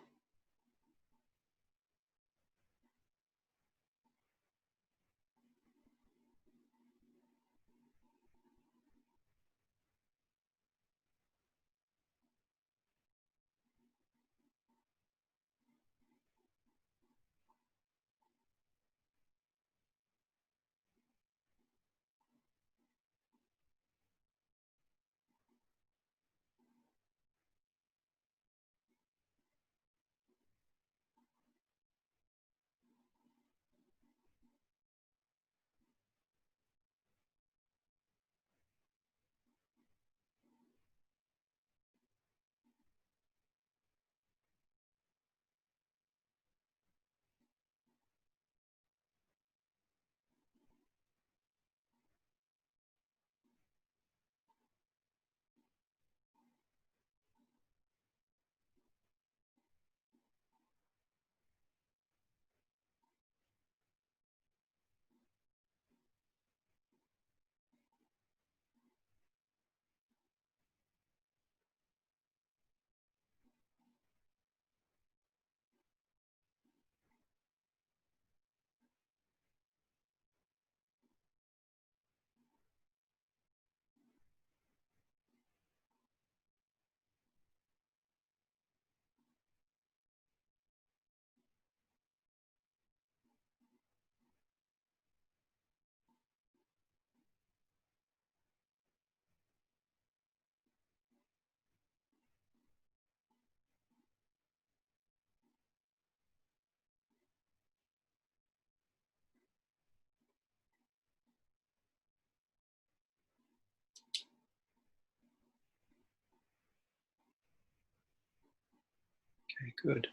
Okay, good.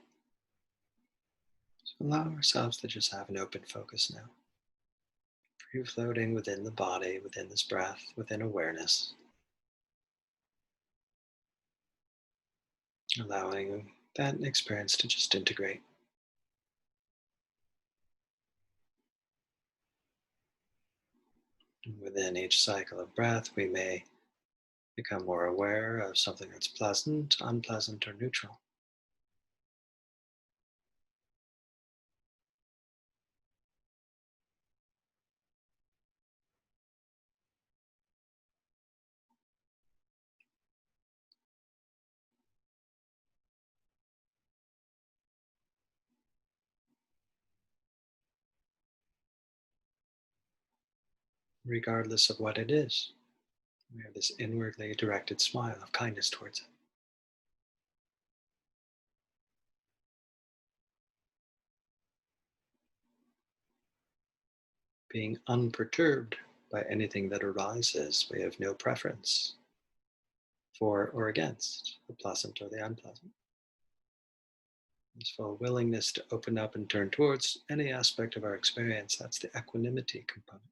So allow ourselves to just have an open focus now. Free floating within the body, within this breath, within awareness, allowing that experience to just integrate. And within each cycle of breath, we may become more aware of something that's pleasant, unpleasant, or neutral. Regardless of what it is, we have this inwardly directed smile of kindness towards it. Being unperturbed by anything that arises, we have no preference for or against the pleasant or the unpleasant. This full willingness to open up and turn towards any aspect of our experience, that's the equanimity component.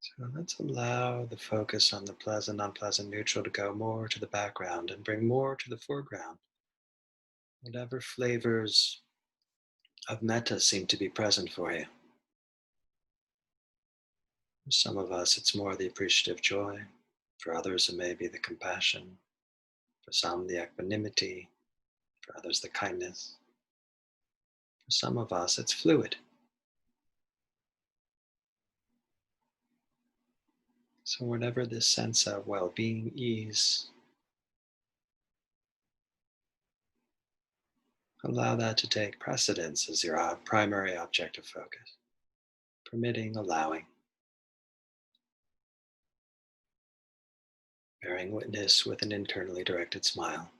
So let's allow the focus on the pleasant, unpleasant, neutral to go more to the background and bring more to the foreground. Whatever flavors of metta seem to be present for you. For some of us, it's more the appreciative joy. For others, it may be the compassion. For some, the equanimity. For others, the kindness. For some of us, it's fluid. So, whatever this sense of well being, ease, allow that to take precedence as your primary object of focus. Permitting, allowing, bearing witness with an internally directed smile.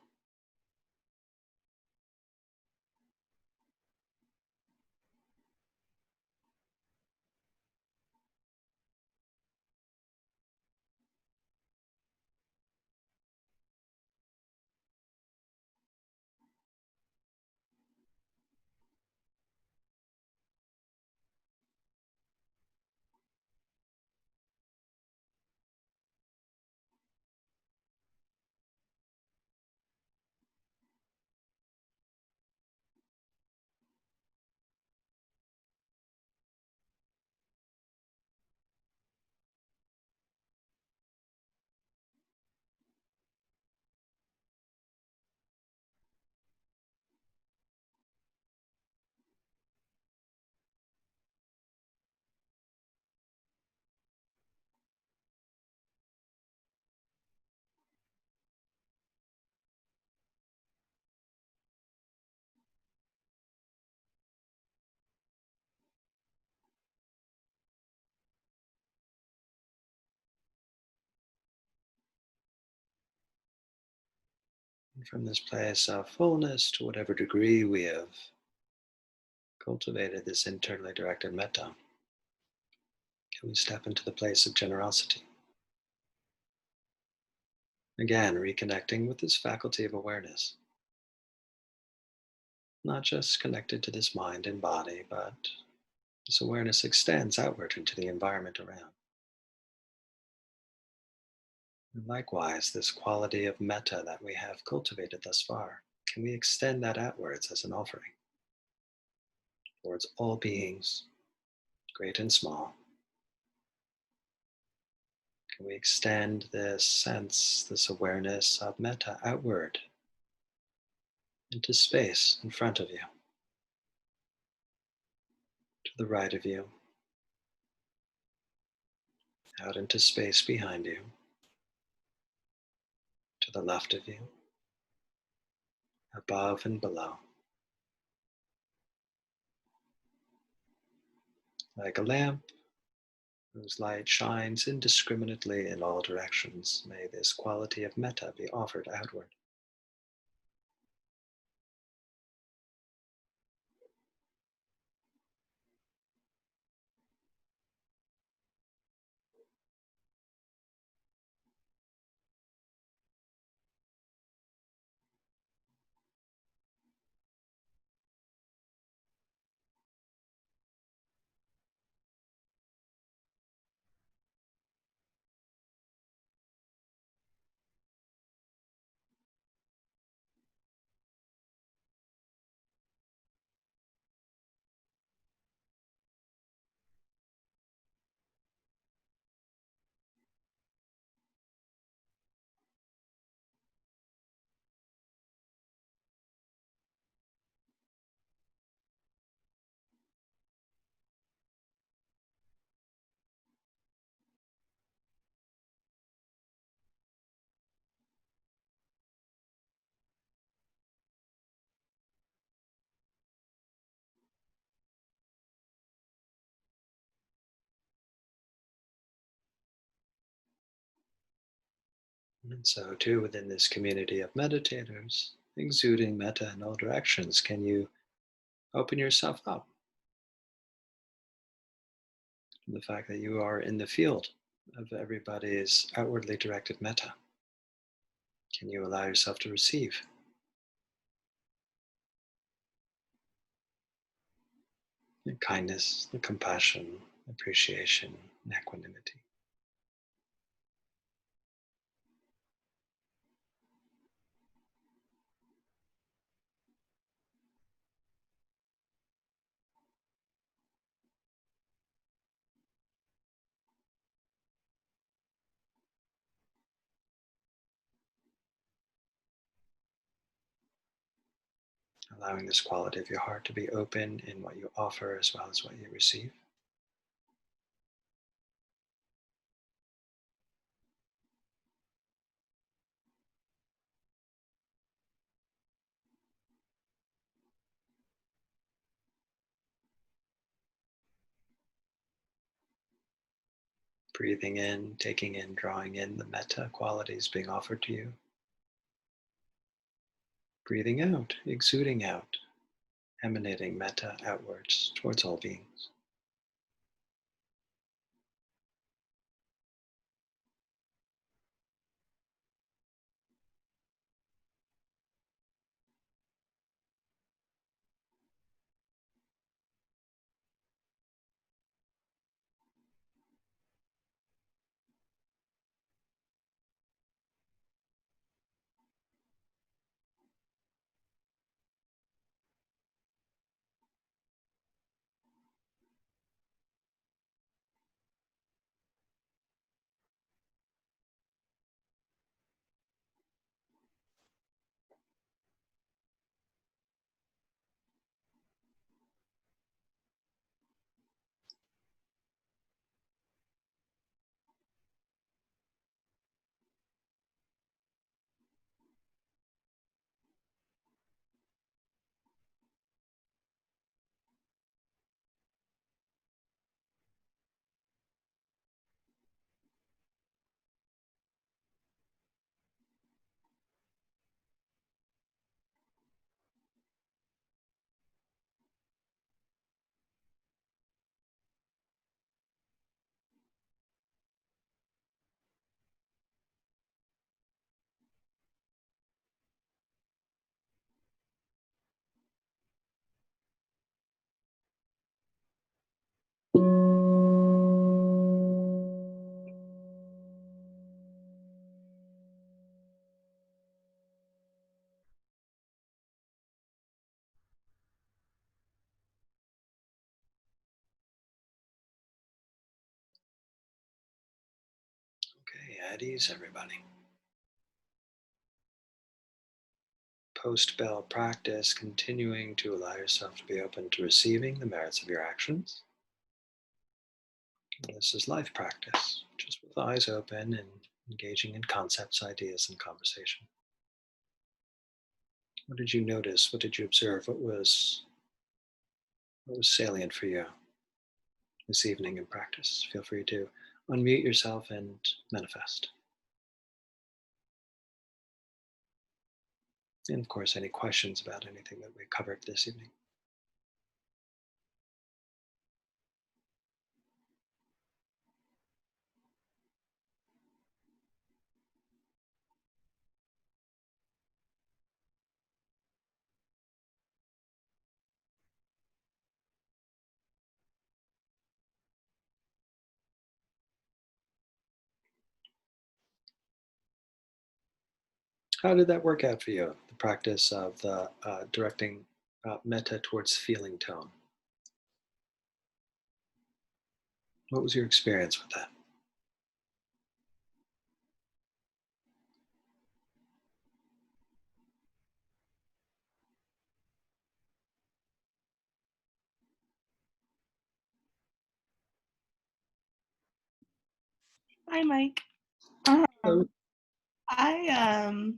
And from this place of fullness, to whatever degree we have cultivated this internally directed metta, can we step into the place of generosity? Again, reconnecting with this faculty of awareness. not just connected to this mind and body, but this awareness extends outward into the environment around. And likewise, this quality of metta that we have cultivated thus far, can we extend that outwards as an offering towards all beings, great and small? Can we extend this sense, this awareness of metta outward into space in front of you, to the right of you, out into space behind you, to the left of you, above and below? Like a lamp whose light shines indiscriminately in all directions, may this quality of metta be offered outward. And so, too, within this community of meditators, exuding metta in all directions, can you open yourself up to the fact that you are in the field of everybody's outwardly directed metta? Can you allow yourself to receive the kindness, the compassion, appreciation, and equanimity? Allowing this quality of your heart to be open in what you offer as well as what you receive. Breathing in, taking in, drawing in the metta qualities being offered to you. Breathing out, exuding out, emanating metta outwards towards all beings. At ease, everybody. Post-bell practice, continuing to allow yourself to be open to receiving the merits of your actions. And this is life practice, just with eyes open and engaging in concepts, ideas, and conversation. What did you notice? What did you observe? What was salient for you this evening in practice? Feel free to unmute yourself and manifest. And of course, any questions about anything that we covered this evening. How did that work out for you, the practice of the directing metta towards feeling tone? What was your experience with that? Hi, Mike. Hello. I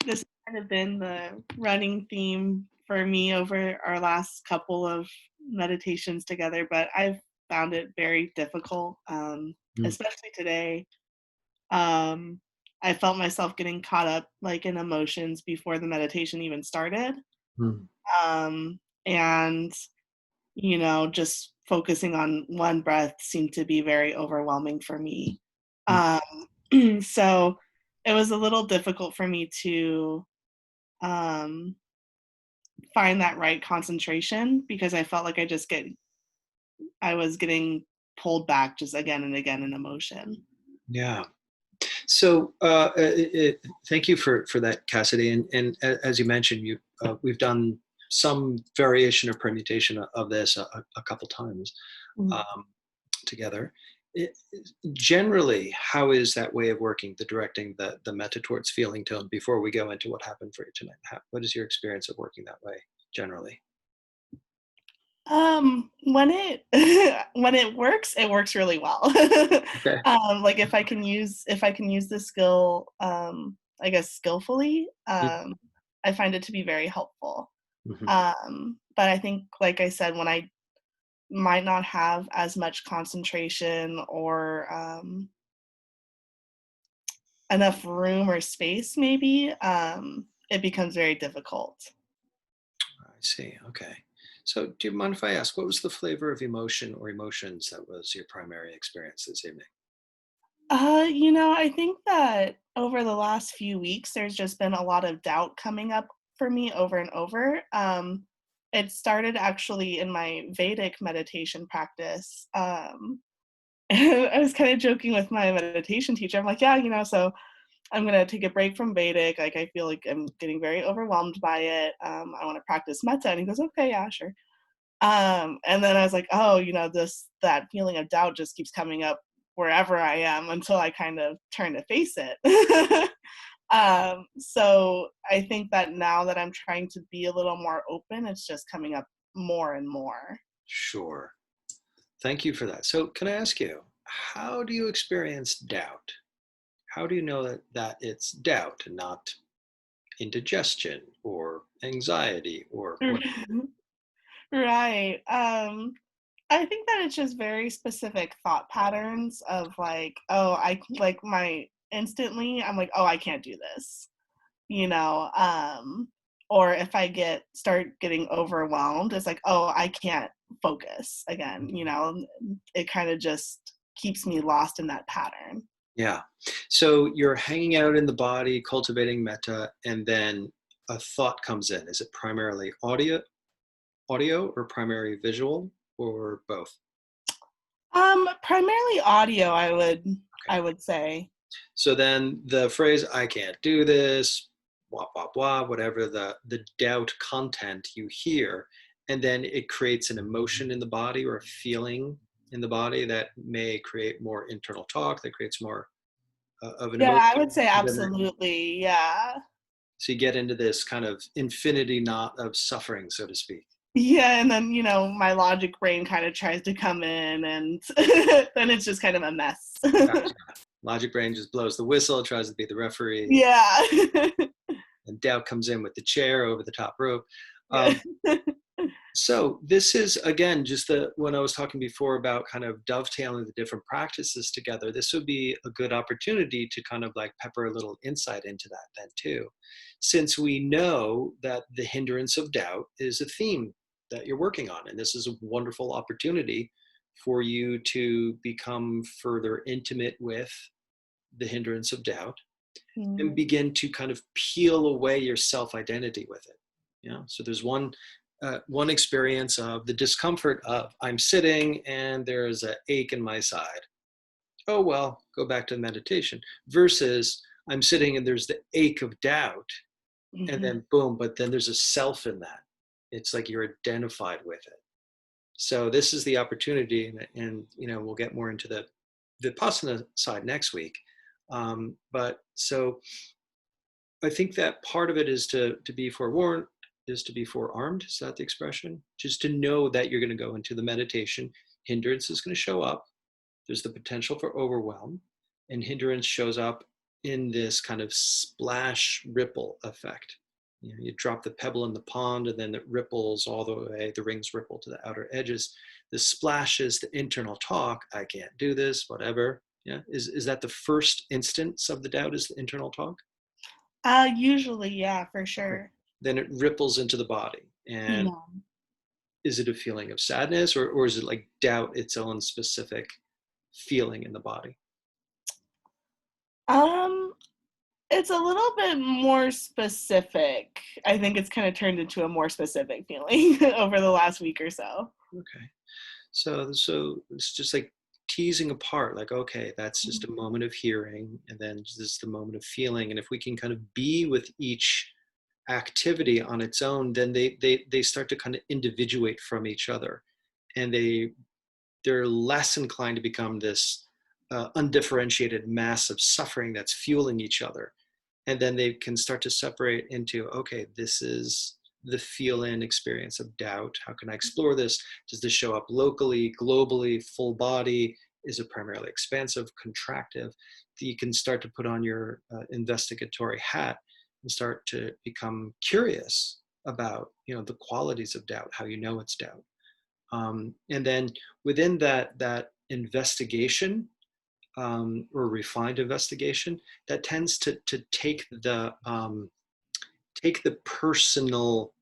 this has kind of been the running theme for me over our last couple of meditations together, but I've found it very difficult, Mm, especially today. Um, I felt myself getting caught up like in emotions before the meditation even started. mm, And just focusing on one breath seemed to be very overwhelming for me. mm. Um, so it was a little difficult for me to um, find that right concentration because I felt like I was getting pulled back just again and again in emotion. Yeah. So, thank you for that, Cassidy. And as you mentioned, we've done some variation or permutation of this a couple times Mm. um, together. It, Generally, how is that way of working, the directing the metta towards feeling tone? Before we go into what happened for you tonight, what is your experience of working that way generally? When it when it works really well. Okay. Like if I can use the skill, I guess skillfully, I find it to be very helpful. Mm-hmm. But I think, like I said, when I might not have as much concentration or enough room or space, maybe it becomes very difficult. I see. Okay. So, do you mind if I ask, what was the flavor of emotion or emotions that was your primary experience this evening? I think that over the last few weeks, there's just been a lot of doubt coming up for me over and over. It started actually in my Vedic meditation practice. I was kind of joking with my meditation teacher. I'm like, yeah, so I'm gonna take a break from Vedic. Like, I feel like I'm getting very overwhelmed by it. I want to practice Metta, and he goes, okay, yeah, sure. And then I was like, oh, that feeling of doubt just keeps coming up wherever I am until I kind of turn to face it. So I think that now that I'm trying to be a little more open, it's just coming up more and more. Sure. Thank you for that. So, can I ask you, how do you experience doubt? How do you know that it's doubt and not indigestion or anxiety or what? Right. I think that it's just very specific thought patterns of like, oh, like my instantly, I'm like, oh, I can't do this, you know. Or if I start getting overwhelmed, it's like, oh, I can't focus again, It kind of just keeps me lost in that pattern. Yeah. So, you're hanging out in the body, cultivating metta, and then a thought comes in. Is it primarily audio or primary visual or both? Primarily audio, Okay. I would say. So then the phrase "I can't do this," blah blah blah, whatever the doubt content you hear, and then it creates an emotion in the body or a feeling in the body that may create more internal talk, that creates more of an Yeah, emotion. I would say And then absolutely. Yeah. so you get into this kind of infinity knot of suffering, so to speak. Yeah, and then, my logic brain kind of tries to come in and then it's just kind of a mess. Gotcha. Logic brain just blows the whistle, tries to be the referee, Yeah. and doubt comes in with the chair over the top rope. Yeah. Um, so this is again just the when I was talking before about kind of dovetailing the different practices together. This would be a good opportunity to kind of like pepper a little insight into that then too, since we know that the hindrance of doubt is a theme that you're working on, and this is a wonderful opportunity for you to become further intimate with the hindrance of doubt and Mm, begin to kind of peel away your self-identity with it. So there's one experience of the discomfort of I'm sitting and there's an ache in my side. Oh well, go back to meditation. Versus I'm sitting and there's the ache of doubt, and mhm, then boom, but then there's a self in that. It's like you're identified with it. So this is the opportunity, and we'll get more into the vipassana side next week. But so I think that part of it is to be forewarned, is to be forearmed. Is that the expression? Just to know that you're going to go into the meditation. Hindrance is going to show up. There's the potential for overwhelm, and hindrance shows up in this kind of splash ripple effect. You drop the pebble in the pond, and then it ripples all the way. The rings ripple to the outer edges. The splash is the internal talk. I can't do this. Whatever. Yeah. Is that the first instance of the doubt? Is the internal talk? usually, yeah, for Right. sure. Then it ripples into the body. And Yeah. is it a feeling of sadness, or is it like doubt its own specific feeling in the body? Um, it's a little bit more specific. I think it's kind of turned into a more specific feeling over the last week or so. Okay. So it's just like teasing apart, like, okay, that's just a moment of hearing, and then this is the moment of feeling. And if we can kind of be with each activity on its own, then they start to kind of individuate from each other. And they're less inclined to become this undifferentiated mass of suffering that's fueling each other. And then they can start to separate into, okay, this is the feel in experience of doubt. How can I explore this? Does this show up locally, globally, full body? Is it primarily expansive, contractive? You can start to put on your investigatory hat and start to become curious about the qualities of doubt, how you know it's doubt. And then within that investigation, or refined investigation, that tends to take the personal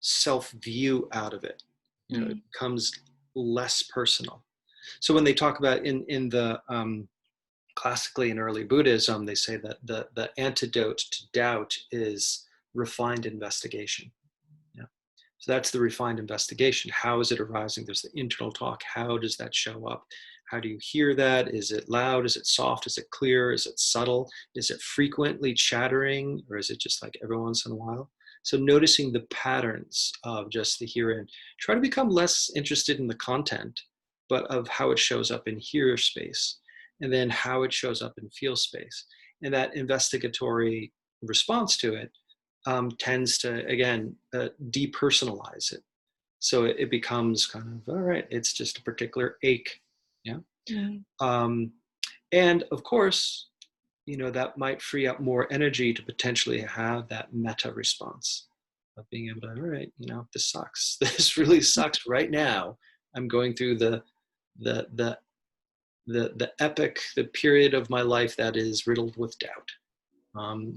self view out of it. It Mm, becomes less personal. So when they talk about in the classically in early Buddhism, they say that the antidote to doubt is refined investigation. Yeah. So that's the refined investigation. How is it arising? There's the internal talk. How does that show up? How do you hear that? Is it loud? Is it soft? Is it clear? Is it subtle? Is it frequently chattering? Or is it just like every once in a while? So noticing the patterns of just the hear in. Try to become less interested in the content, but of how it shows up in hear space, and then how it shows up in feel space. And that investigatory response to it tends to, again, depersonalize it. So it becomes kind of, all right, it's just a particular ache. Yeah. mm, Um, and of course, that might free up more energy to potentially have that meta response of being able to, all right, this sucks. This really sucks right now. I'm going through the, the, the epic, the period of my life that is riddled with doubt.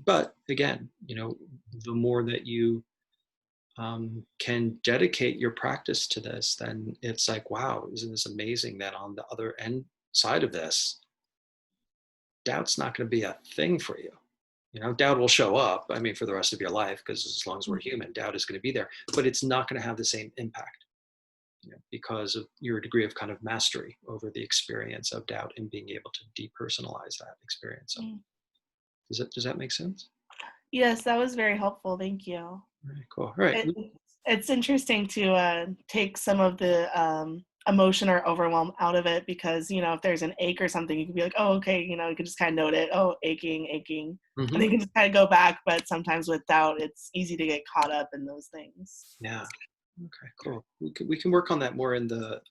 But again, the more that you can dedicate your practice to this, then it's like, wow, isn't this amazing that on the other end side of this, doubt's not going to be a thing for you. Doubt will show up, I mean, for the rest of your life, because as long as we're mm, human, doubt is going to be there, but it's not going to have the same impact, because of your degree of kind of mastery over the experience of doubt and being able to depersonalize that experience. So mm. does that make sense? Yes, that was very helpful. Thank you. All right, cool. All right. It's interesting to take some of the emotion or overwhelm out of it, because, if there's an ache or something, you can be like, oh, okay, you can just kind of note it. Oh, aching. And Mm-hmm. you can just kind of go back. But sometimes with doubt, it's easy to get caught up in those things. Yeah. Okay, cool. We can work on that more in the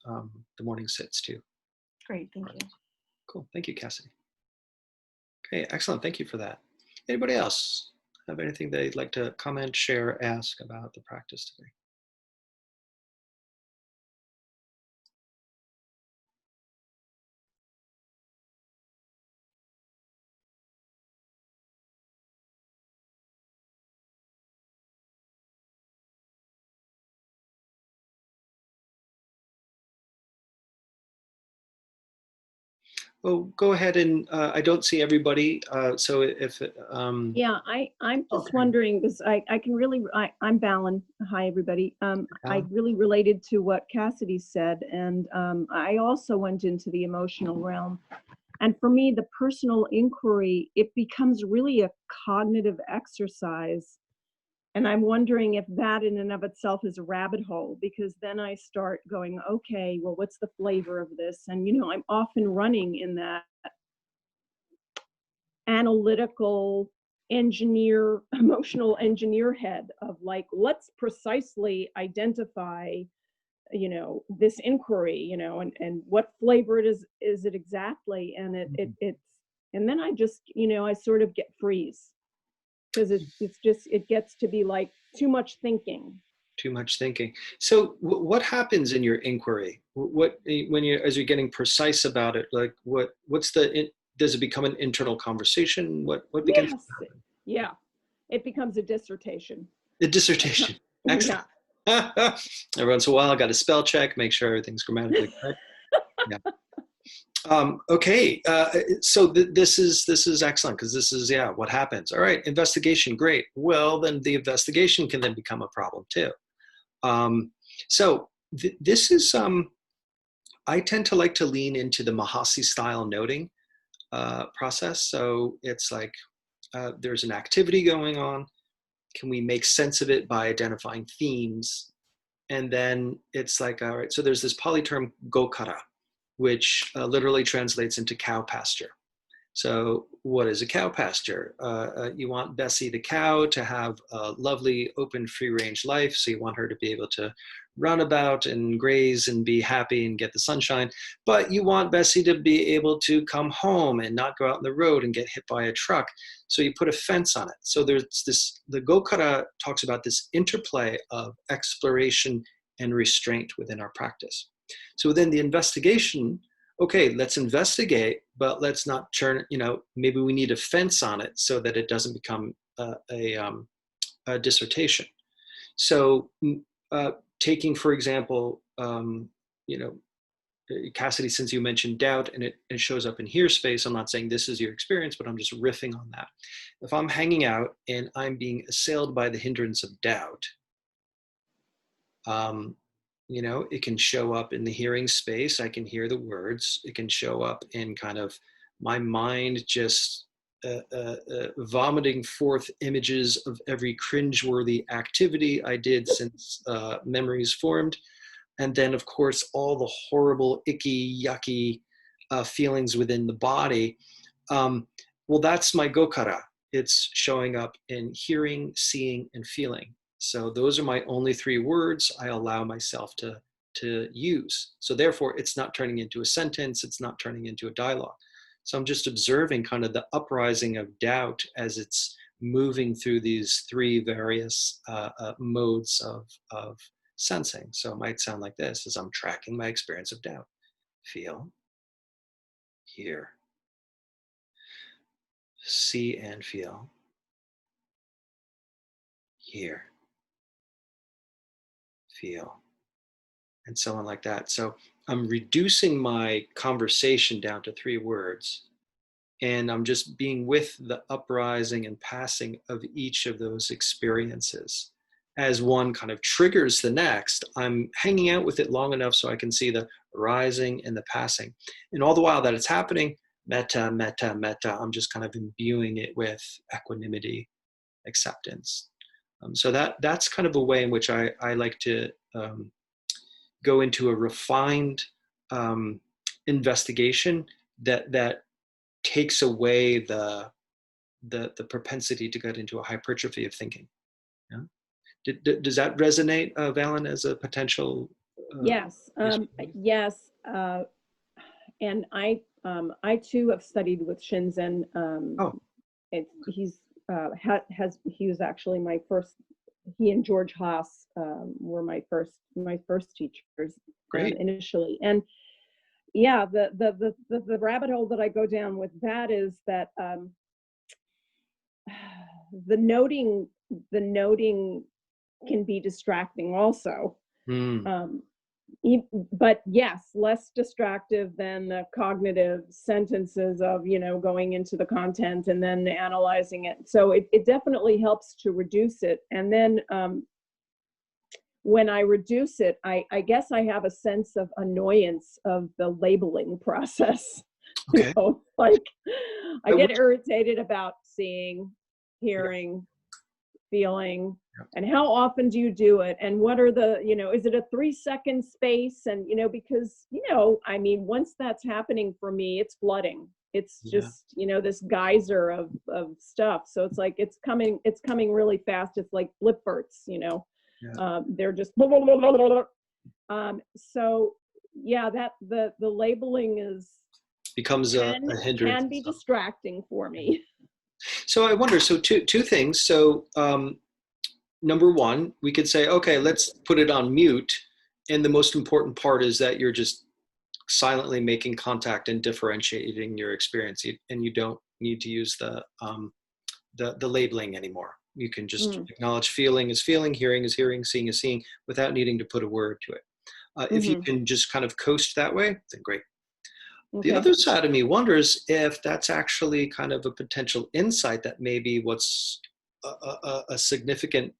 morning sits too. Great. All Thank right. you. Cool. Thank you, Cassidy. Okay, excellent. Thank you for that. Anybody else have anything they'd like to comment, share, ask about the practice today? Oh, go ahead and I don't see everybody. So if Yeah, I'm just okay, wondering, because I can really, I'm Balin. Hi, everybody. I Alan. really related to what Cassidy said, and I also went into the emotional realm. And for me, the personal inquiry, it becomes really a cognitive exercise. And I'm wondering if that in and of itself is a rabbit hole, because then I start going, okay, well, what's the flavor of this? And, I'm often running in that analytical engineer, emotional engineer head of like, let's precisely identify, this inquiry, and what flavor is it exactly? And it's, and then I just, I sort of get freeze, because it gets to be like too much thinking. Too much thinking. So what happens in your inquiry? What when you as you're getting precise about it, like what's does it become an internal conversation? What begins to Yes. happen? Yeah. It becomes a dissertation. The dissertation. Excellent. Yeah. Every once in a while, I got a spell check, make sure everything's grammatically correct. Yeah. Okay. So this is excellent, because this is, yeah, what happens. All right. Investigation. Great. Well, then the investigation can then become a problem too. Um, so this is, I tend to like to lean into the Mahasi style noting process. So it's like there's an activity going on. Can we make sense of it by identifying themes? And then it's like, all right, so there's this Pali term gokara, which literally translates into cow pasture. So, what is a cow pasture? You want Bessie the cow to have a lovely, open, free range life. So, you want her to be able to run about and graze and be happy and get the sunshine. But you want Bessie to be able to come home and not go out on the road and get hit by a truck. So, you put a fence on it. So, there's this, the Gokara talks about this interplay of exploration and restraint within our practice. So, within the investigation, okay, let's investigate, but let's not turn, maybe we need a fence on it so that it doesn't become a dissertation. So, uh, taking, for example, you know, Cassidy, since you mentioned doubt and it shows up in here space, I'm not saying this is your experience, but I'm just riffing on that. If I'm hanging out and I'm being assailed by the hindrance of doubt, um, it can show up in the hearing space. I can hear the words. It can show up in kind of my mind just vomiting forth images of every cringeworthy activity I did since memories formed. And then, of course, all the horrible, icky, yucky feelings within the body. Um, well, that's my gokara. It's showing up in hearing, seeing, and feeling. So those are my only three words I allow myself to use. So therefore, it's not turning into a sentence. It's not turning into a dialogue. So I'm just observing kind of the uprising of doubt as it's moving through these three various modes of sensing. So it might sound like this as I'm tracking my experience of doubt. Feel, hear, see and feel, hear, feel, and so on like that. So I'm reducing my conversation down to three words, and I'm just being with the uprising and passing of each of those experiences. As one kind of triggers the next, I'm hanging out with it long enough so I can see the rising and the passing. And all the while that it's happening, metta, metta, metta, I'm just kind of imbuing it with equanimity, acceptance. So that's kind of a way in which I like to go into a refined investigation that takes away the propensity to get into a hypertrophy of thinking. Yeah? Does that resonate, Valen, as a potential? Yes, yes, and I too have studied with Shinzen. Oh, He's he was actually my first. He and George Haas were my first teachers great. initially, and yeah, the rabbit hole that I go down with that is that the noting can be distracting also. Mm, But yes, less distractive than the cognitive sentences of, going into the content and then analyzing it. So it definitely helps to reduce it. And then when I reduce it, I guess I have a sense of annoyance of the labeling process. okay. Like I get Which, irritated about seeing, yeah, hearing, feeling, yeah, and how often do you do it, and what are the, is it a 3-second space, and because I mean, once that's happening for me, it's flooding. It's yeah, just this geyser of stuff. So it's like it's coming really fast. It's like blip bursts. yeah. They're just blah, blah, blah, blah, blah, blah. So yeah, that the labeling is Becomes a hindrance. can be distracting for me. So I wonder, so two things. So number one, we could say, okay, let's put it on mute. And the most important part is that you're just silently making contact and differentiating your experience, and you don't need to use the labeling anymore. You can just Mm. acknowledge feeling is feeling, hearing is hearing, seeing is seeing, without needing to put a word to it. If you Mm-hmm. can just kind of coast that way, then great. The Okay. other side of me wonders if that's actually kind of a potential insight that maybe what's a significant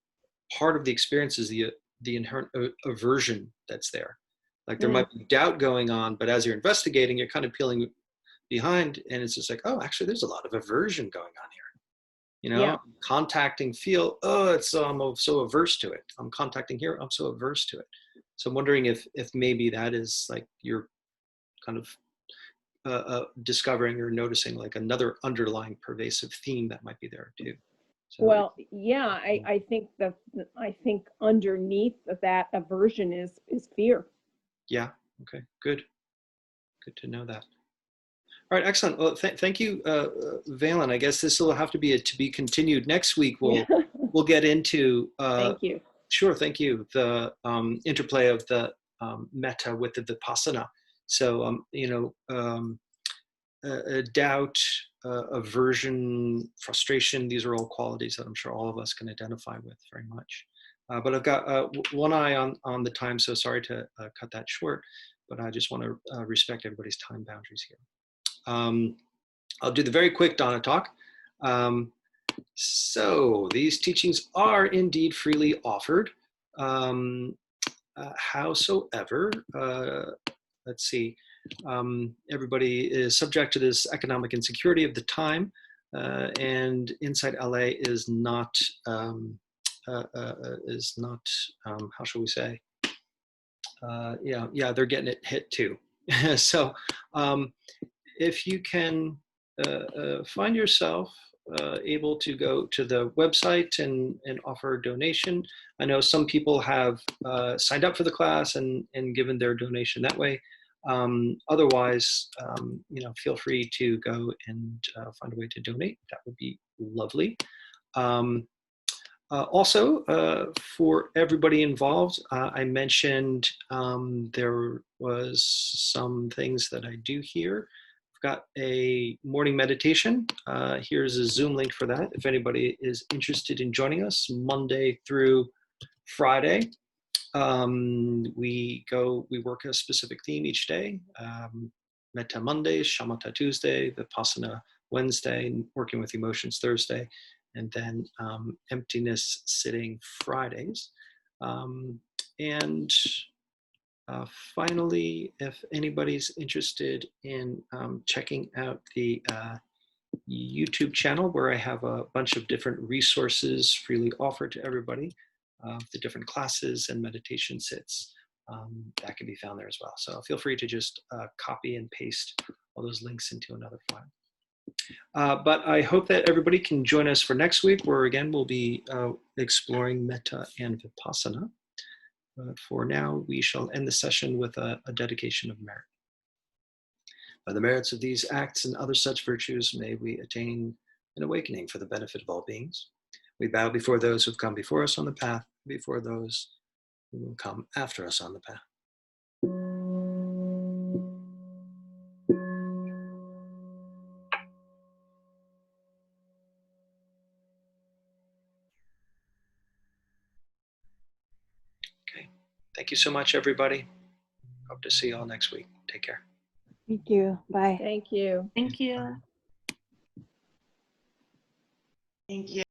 part of the experience is the inherent aversion that's there. Like there Mm. might be doubt going on, but as you're investigating, you're kind of peeling behind, and it's just like, oh, actually, there's a lot of aversion going on here. Yeah. Contacting feel, oh, it's I'm so averse to it. I'm contacting here, I'm so averse to it. So I'm wondering if maybe that is like you're kind of discovering or noticing like another underlying pervasive theme that might be there too. So Well, yeah, I think underneath that aversion is fear. yeah, okay, good to know that. All right, excellent. Well, thank you, Valen. I guess this will have to be a to be continued. Next week, Yeah. we'll get into Thank you. sure. Thank you. The interplay of the metta with the vipassana. So doubt, aversion, frustration. These are all qualities that I'm sure all of us can identify with very much. But I've got one eye on the time, so sorry to cut that short. But I just want to respect everybody's time boundaries here. I'll do the very quick Dana talk. So these teachings are indeed freely offered. Howsoever, let's see, everybody is subject to this economic insecurity of the time, and Inside LA is not, how shall we say, yeah, they're getting it hit too. So if you can find yourself able to go to the website and offer a donation. I know some people have signed up for the class and given their donation that way. Otherwise, feel free to go and find a way to donate. That would be lovely. Also, for everybody involved, I mentioned there was some things that I do here. I've got a morning meditation. Here's a Zoom link for that. If anybody is interested in joining us Monday through Friday, we work a specific theme each day. Metta Monday, Samatha Tuesday, Vipassana Wednesday, working with emotions Thursday, and then emptiness sitting Fridays. And finally, if anybody's interested in checking out the YouTube channel where I have a bunch of different resources freely offered to everybody, the different classes and meditation sits. that can be found there as well. So feel free to just copy and paste all those links into another file. But I hope that everybody can join us for next week, where again we'll be exploring Metta and Vipassana. For now, we shall end the session with a dedication of merit. By the merits of these acts and other such virtues, may we attain an awakening for the benefit of all beings. We bow before those who've come before us on the path, before those who will come after us on the path. Okay, thank you so much, everybody. Hope to see you all next week. Take care. Thank you. Bye. Thank you. Thank you. Thank you.